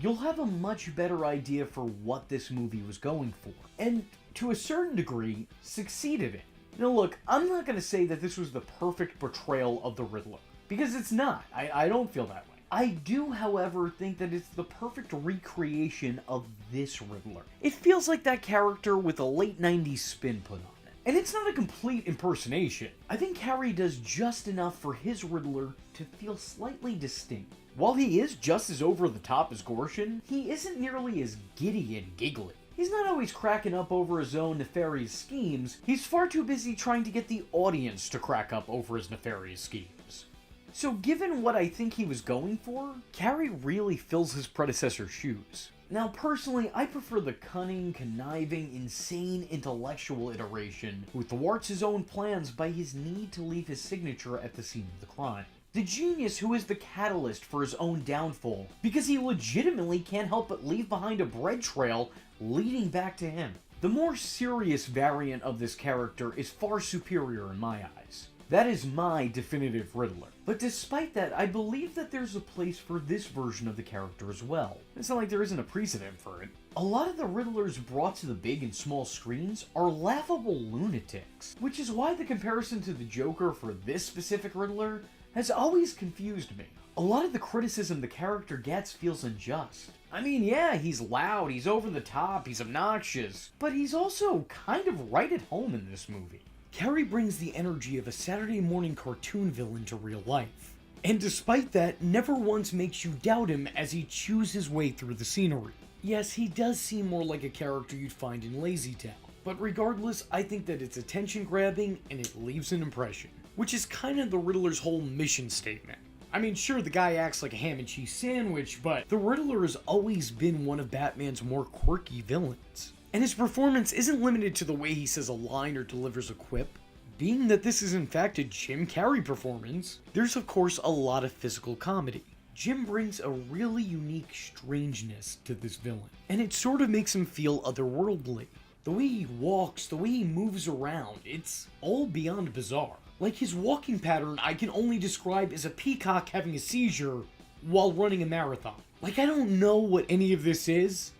you'll have a much better idea for what this movie was going for. And to a certain degree, succeeded in. Now look, I'm not going to say that this was the perfect portrayal of the Riddler, because it's not. I don't feel that way. I do, however, think that it's the perfect recreation of this Riddler. It feels like that character with a late 90s spin put on it. And it's not a complete impersonation. I think Carrey does just enough for his Riddler to feel slightly distinct. While he is just as over the top as Gorshin, he isn't nearly as giddy and giggly. He's not always cracking up over his own nefarious schemes, he's far too busy trying to get the audience to crack up over his nefarious schemes. So given what I think he was going for, Carrey really fills his predecessor's shoes. Now personally, I prefer the cunning, conniving, insane intellectual iteration who thwarts his own plans by his need to leave his signature at the scene of the crime. The genius who is the catalyst for his own downfall because he legitimately can't help but leave behind a bread trail leading back to him. The more serious variant of this character is far superior in my eyes. That is my definitive Riddler. But despite that, I believe that there's a place for this version of the character as well. It's not like there isn't a precedent for it. A lot of the Riddlers brought to the big and small screens are laughable lunatics, which is why the comparison to the Joker for this specific Riddler has always confused me. A lot of the criticism the character gets feels unjust. I mean, yeah, he's loud, he's over the top, he's obnoxious, but he's also kind of right at home in this movie. Carrey brings the energy of a Saturday morning cartoon villain to real life, and despite that, never once makes you doubt him as he chews his way through the scenery. Yes, he does seem more like a character you'd find in Lazy Town, but regardless, I think that it's attention-grabbing and it leaves an impression, which is kind of the Riddler's whole mission statement. I mean, sure, the guy acts like a ham and cheese sandwich, but the Riddler has always been one of Batman's more quirky villains. And his performance isn't limited to the way he says a line or delivers a quip. Being that this is in fact a Jim Carrey performance, there's of course a lot of physical comedy. Jim brings a really unique strangeness to this villain, and it sort of makes him feel otherworldly. The way he walks, the way he moves around, it's all beyond bizarre. Like his walking pattern I can only describe as a peacock having a seizure while running a marathon. Like I don't know what any of this is,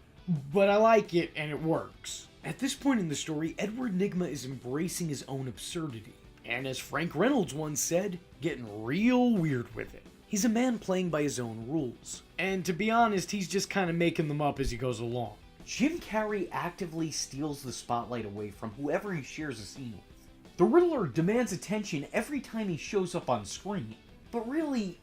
but I like it and it works. At this point in the story, Edward Nygma is embracing his own absurdity, and as Frank Reynolds once said, getting real weird with it. He's a man playing by his own rules, and to be honest, he's just kind of making them up as he goes along. Jim Carrey actively steals the spotlight away from whoever he shares a scene with. The Riddler demands attention every time he shows up on screen, but really,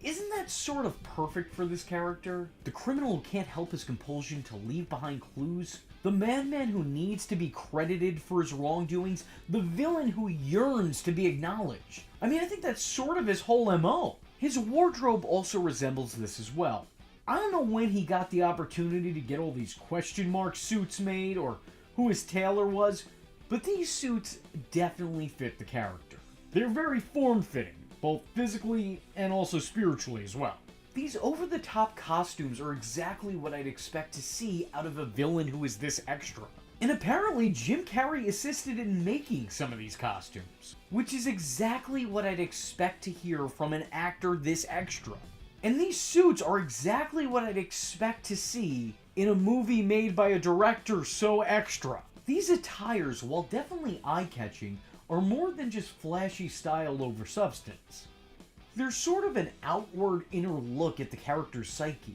isn't that sort of perfect for this character? The criminal who can't help his compulsion to leave behind clues, the madman who needs to be credited for his wrongdoings, the villain who yearns to be acknowledged. I mean, I think that's sort of his whole MO. His wardrobe also resembles this as well. I don't know when he got the opportunity to get all these question mark suits made or who his tailor was, but these suits definitely fit the character. They're very form-fitting, both physically and also spiritually as well. These over-the-top costumes are exactly what I'd expect to see out of a villain who is this extra. And apparently Jim Carrey assisted in making some of these costumes, which is exactly what I'd expect to hear from an actor this extra. And these suits are exactly what I'd expect to see in a movie made by a director so extra. These attires, while definitely eye-catching, are more than just flashy style over substance. They're sort of an outward inner look at the character's psyche.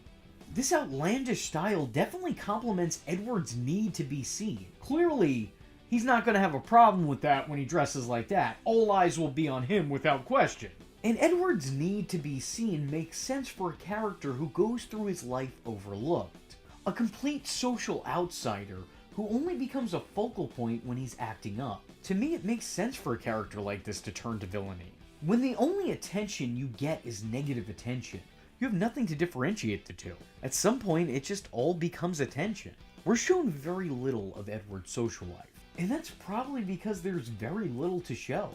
This outlandish style definitely complements Edward's need to be seen. Clearly, he's not going to have a problem with that when he dresses like that. All eyes will be on him without question. And Edward's need to be seen makes sense for a character who goes through his life overlooked. A complete social outsider who only becomes a focal point when he's acting up. To me, it makes sense for a character like this to turn to villainy. When the only attention you get is negative attention, you have nothing to differentiate the two. At some point, it just all becomes attention. We're shown very little of Edward's social life, and that's probably because there's very little to show.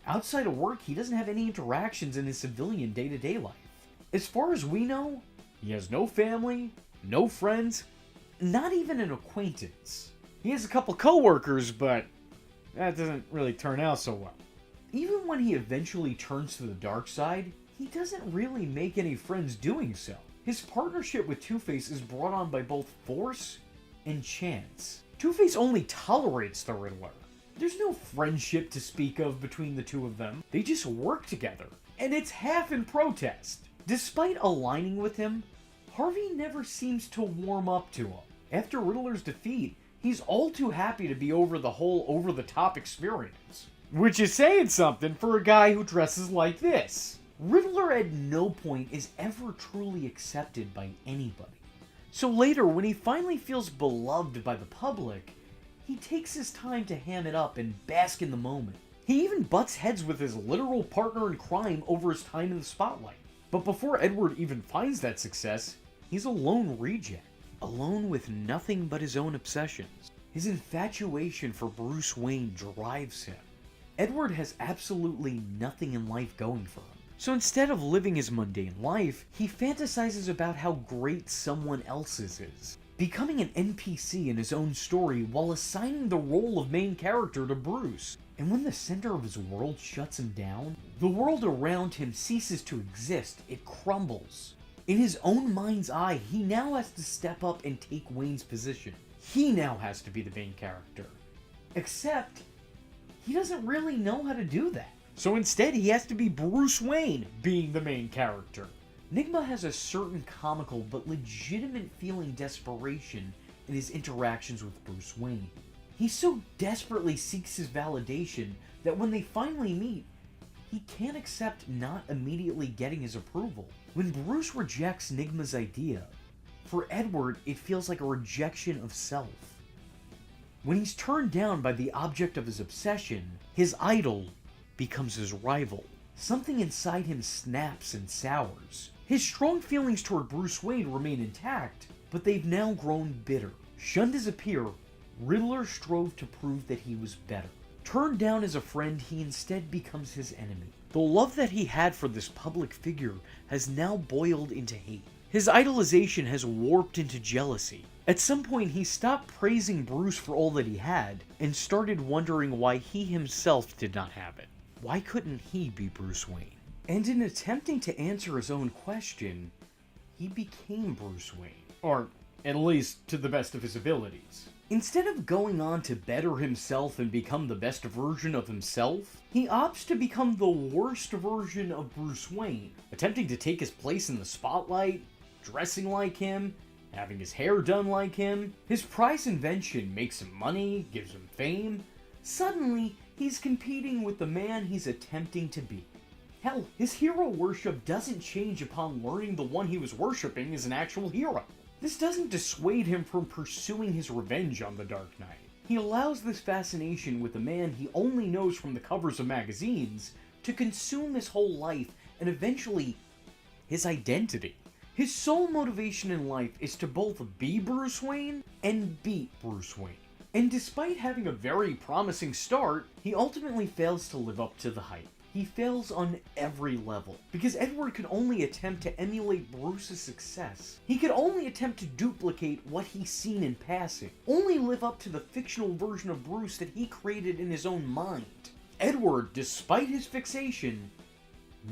Outside of work, he doesn't have any interactions in his civilian day-to-day life. As far as we know, he has no family, no friends, not even an acquaintance. He has a couple co-workers, but that doesn't really turn out so well. Even when he eventually turns to the dark side, he doesn't really make any friends doing so. His partnership with Two-Face is brought on by both force and chance. Two-Face only tolerates the Riddler. There's no friendship to speak of between the two of them. They just work together, and it's half in protest. Despite aligning with him, Harvey never seems to warm up to him. After Riddler's defeat, he's all too happy to be over the whole over-the-top experience. Which is saying something for a guy who dresses like this. Riddler at no point is ever truly accepted by anybody. So later, when he finally feels beloved by the public, he takes his time to ham it up and bask in the moment. He even butts heads with his literal partner in crime over his time in the spotlight. But before Edward even finds that success, he's a lone reject. Alone with nothing but his own obsessions. His infatuation for Bruce Wayne drives him. Edward has absolutely nothing in life going for him. So instead of living his mundane life, he fantasizes about how great someone else's is, becoming an NPC in his own story while assigning the role of main character to Bruce. And when the center of his world shuts him down, the world around him ceases to exist, it crumbles. In his own mind's eye, he now has to step up and take Wayne's position. He now has to be the main character. Except, he doesn't really know how to do that. So instead, he has to be Bruce Wayne being the main character. Nygma has a certain comical but legitimate feeling desperation in his interactions with Bruce Wayne. He so desperately seeks his validation that when they finally meet, he can't accept not immediately getting his approval. When Bruce rejects Nygma's idea, for Edward, it feels like a rejection of self. When he's turned down by the object of his obsession, his idol becomes his rival. Something inside him snaps and sours. His strong feelings toward Bruce Wayne remain intact, but they've now grown bitter. Shunned as a peer, Riddler strove to prove that he was better. Turned down as a friend, he instead becomes his enemy. The love that he had for this public figure has now boiled into hate. His idolization has warped into jealousy. At some point, he stopped praising Bruce for all that he had, and started wondering why he himself did not have it. Why couldn't he be Bruce Wayne? And in attempting to answer his own question, he became Bruce Wayne. Or, at least, to the best of his abilities. Instead of going on to better himself and become the best version of himself, he opts to become the worst version of Bruce Wayne, attempting to take his place in the spotlight, dressing like him, having his hair done like him. His prize invention makes him money, gives him fame. Suddenly, he's competing with the man he's attempting to be. Hell, his hero worship doesn't change upon learning the one he was worshipping is an actual hero. This doesn't dissuade him from pursuing his revenge on the Dark Knight. He allows this fascination with a man he only knows from the covers of magazines to consume his whole life and eventually his identity. His sole motivation in life is to both be Bruce Wayne and beat Bruce Wayne. And despite having a very promising start, he ultimately fails to live up to the hype. He fails on every level, because Edward could only attempt to emulate Bruce's success. He could only attempt to duplicate what he's seen in passing, only live up to the fictional version of Bruce that he created in his own mind. Edward, despite his fixation,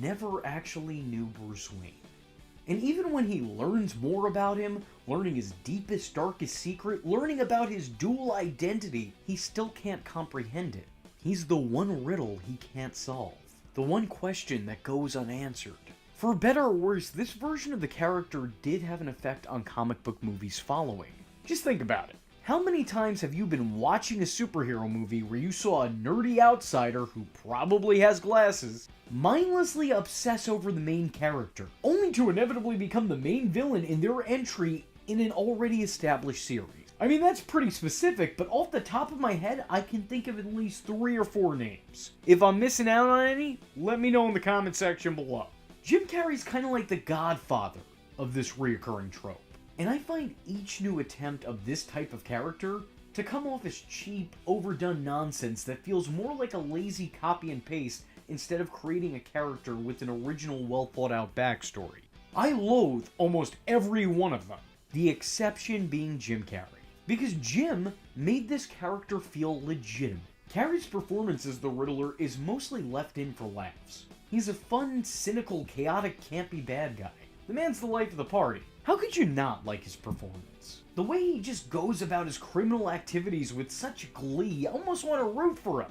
never actually knew Bruce Wayne. And even when he learns more about him, learning his deepest, darkest secret, learning about his dual identity, he still can't comprehend it. He's the one riddle he can't solve. The one question that goes unanswered. For better or worse, this version of the character did have an effect on comic book movies following. Just think about it. How many times have you been watching a superhero movie where you saw a nerdy outsider who probably has glasses mindlessly obsess over the main character, only to inevitably become the main villain in their entry in an already established series. I mean, that's pretty specific, but off the top of my head, I can think of at least 3 or 4 names. If I'm missing out on any, let me know in the comment section below. Jim Carrey's kind of like the godfather of this reoccurring trope, and I find each new attempt of this type of character to come off as cheap, overdone nonsense that feels more like a lazy copy and paste instead of creating a character with an original, well thought out backstory. I loathe almost every one of them, the exception being Jim Carrey, because Jim made this character feel legitimate. Carrey's performance as the Riddler is mostly left in for laughs. He's a fun, cynical, chaotic, campy bad guy. The man's the life of the party. How could you not like his performance? The way he just goes about his criminal activities with such glee, you almost want to root for him.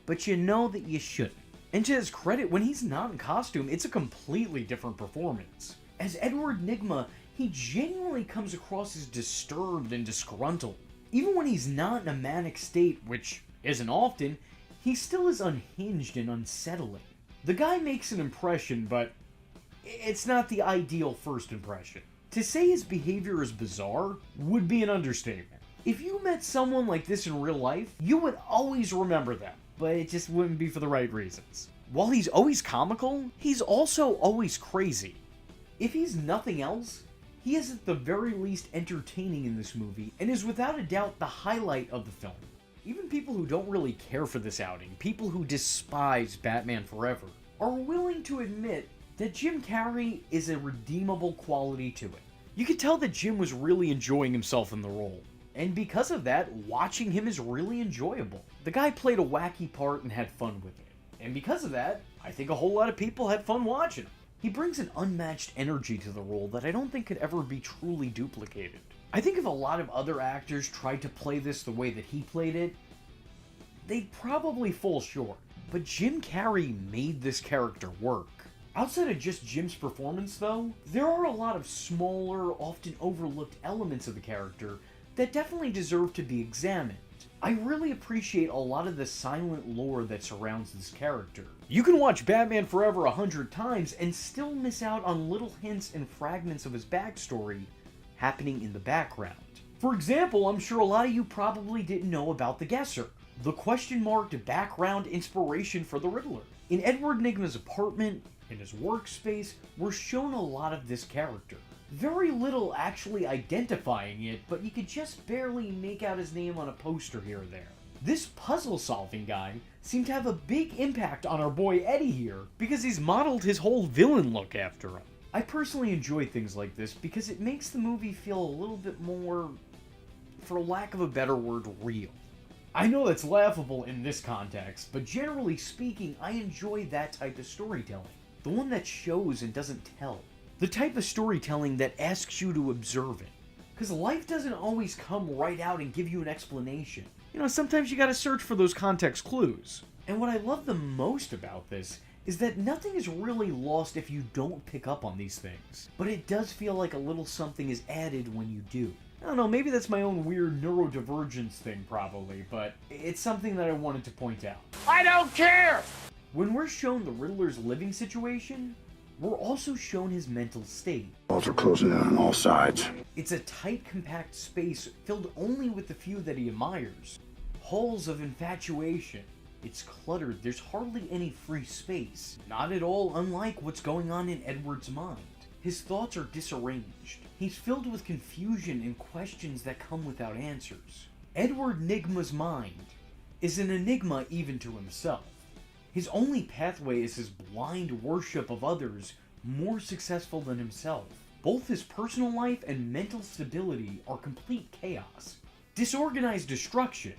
But you know that you shouldn't. And to his credit, when he's not in costume, it's a completely different performance. As Edward Nygma, he genuinely comes across as disturbed and disgruntled. Even when he's not in a manic state, which isn't often, he still is unhinged and unsettling. The guy makes an impression, but it's not the ideal first impression. To say his behavior is bizarre would be an understatement. If you met someone like this in real life, you would always remember them, but it just wouldn't be for the right reasons. While he's always comical, he's also always crazy. If he's nothing else, he is at the very least entertaining in this movie, and is without a doubt the highlight of the film. Even people who don't really care for this outing, people who despise Batman Forever, are willing to admit that Jim Carrey is a redeemable quality to it. You can tell that Jim was really enjoying himself in the role, and because of that, watching him is really enjoyable. The guy played a wacky part and had fun with it, and because of that, I think a whole lot of people had fun watching him. He brings an unmatched energy to the role that I don't think could ever be truly duplicated. I think if a lot of other actors tried to play this the way that he played it, they'd probably fall short. But Jim Carrey made this character work. Outside of just Jim's performance though, there are a lot of smaller, often overlooked elements of the character that definitely deserve to be examined. I really appreciate a lot of the silent lore that surrounds this character. You can watch Batman Forever 100 times and still miss out on little hints and fragments of his backstory happening in the background. For example, I'm sure a lot of you probably didn't know about the Guesser, the question-marked background inspiration for the Riddler. In Edward Nygma's apartment, in his workspace, we're shown a lot of this character. Very little actually identifying it, but you could just barely make out his name on a poster here or there. This puzzle-solving guy seemed to have a big impact on our boy Eddie here, because he's modeled his whole villain look after him. I personally enjoy things like this because it makes the movie feel a little bit more, for lack of a better word, real. I know that's laughable in this context, but generally speaking, I enjoy that type of storytelling. The one that shows and doesn't tell. The type of storytelling that asks you to observe it. Because life doesn't always come right out and give you an explanation. You know, sometimes you gotta search for those context clues. And what I love the most about this is that nothing is really lost if you don't pick up on these things. But it does feel like a little something is added when you do. I don't know, maybe that's my own weird neurodivergence thing probably, but it's something that I wanted to point out. I don't care! When we're shown the Riddler's living situation, we're also shown his mental state. Walls are closing in on all sides. It's a tight, compact space filled only with the few that he admires. Halls of infatuation. It's cluttered, there's hardly any free space. Not at all unlike what's going on in Edward's mind. His thoughts are disarranged. He's filled with confusion and questions that come without answers. Edward Nygma's mind is an enigma even to himself. His only pathway is his blind worship of others more successful than himself. Both his personal life and mental stability are complete chaos. Disorganized destruction.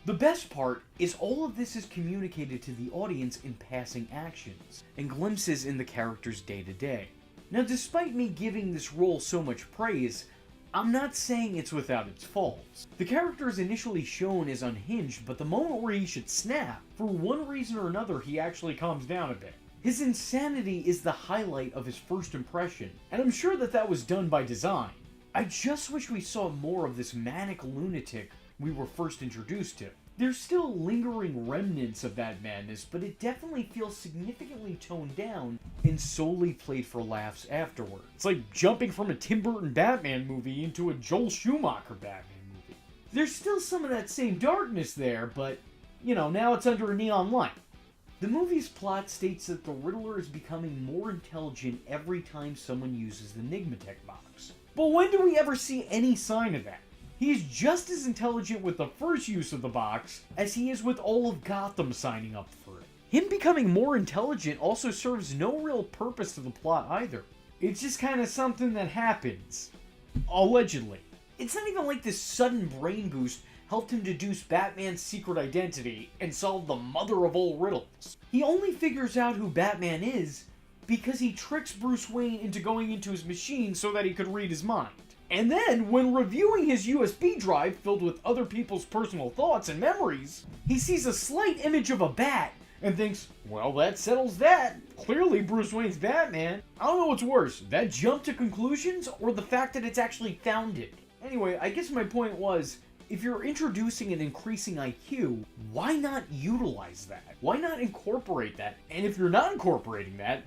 The best part is all of this is communicated to the audience in passing actions and glimpses in the character's day-to-day. Now, despite me giving this role so much praise, I'm not saying it's without its faults. The character is initially shown as unhinged, but the moment where he should snap, for one reason or another, he actually calms down a bit. His insanity is the highlight of his first impression, and I'm sure that was done by design. I just wish we saw more of this manic lunatic we were first introduced to. There's still lingering remnants of that madness, but it definitely feels significantly toned down and solely played for laughs afterward. It's like jumping from a Tim Burton Batman movie into a Joel Schumacher Batman movie. There's still some of that same darkness there, but, you know, now it's under a neon light. The movie's plot states that the Riddler is becoming more intelligent every time someone uses the Nygma tech box. But when do we ever see any sign of that? He's just as intelligent with the first use of the box as he is with all of Gotham signing up for it. Him becoming more intelligent also serves no real purpose to the plot either. It's just kind of something that happens. Allegedly. It's not even like this sudden brain boost helped him deduce Batman's secret identity and solve the mother of all riddles. He only figures out who Batman is because he tricks Bruce Wayne into going into his machine so that he could read his mind. And then, when reviewing his USB drive filled with other people's personal thoughts and memories, he sees a slight image of a bat and thinks, well, that settles that. Clearly Bruce Wayne's Batman. I don't know what's worse, that jump to conclusions or the fact that it's actually founded. Anyway, I guess my point was, if you're introducing an increasing IQ, why not utilize that? Why not incorporate that? And if you're not incorporating that,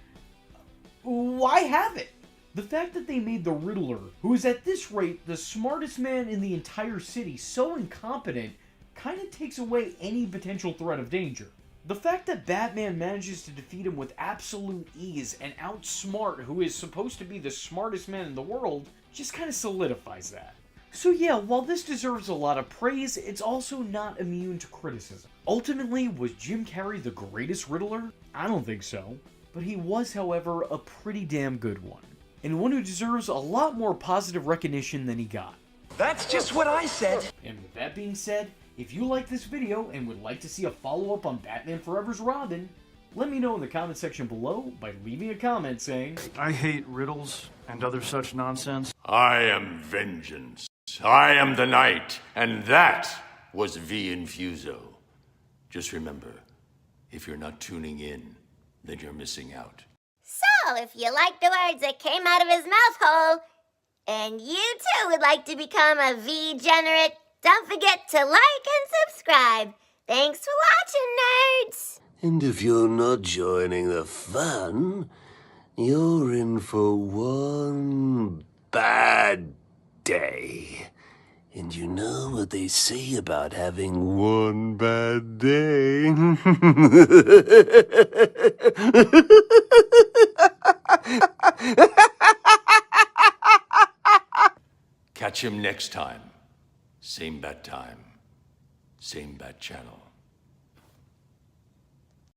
why have it? The fact that they made the Riddler, who is at this rate the smartest man in the entire city, so incompetent, kind of takes away any potential threat of danger. The fact that Batman manages to defeat him with absolute ease and outsmart who is supposed to be the smartest man in the world just kind of solidifies that. So yeah, while this deserves a lot of praise, it's also not immune to criticism. Ultimately, was Jim Carrey the greatest Riddler? I don't think so. But he was, however, a pretty damn good one. And one who deserves a lot more positive recognition than he got. That's just what I said. And with that being said, if you like this video and would like to see a follow-up on Batman Forever's Robin, let me know in the comment section below by leaving a comment saying, I hate riddles and other such nonsense. I am vengeance. I am the night, and that was V Infuso. Just remember, if you're not tuning in, then you're missing out. So, if you like the words that came out of his mouth hole, and you too would like to become a V-generate, don't forget to like and subscribe. Thanks for watching, nerds! And if you're not joining the fun, you're in for one bad day. And you know what they say about having one bad day? Catch him next time. Same bat time. Same bat channel.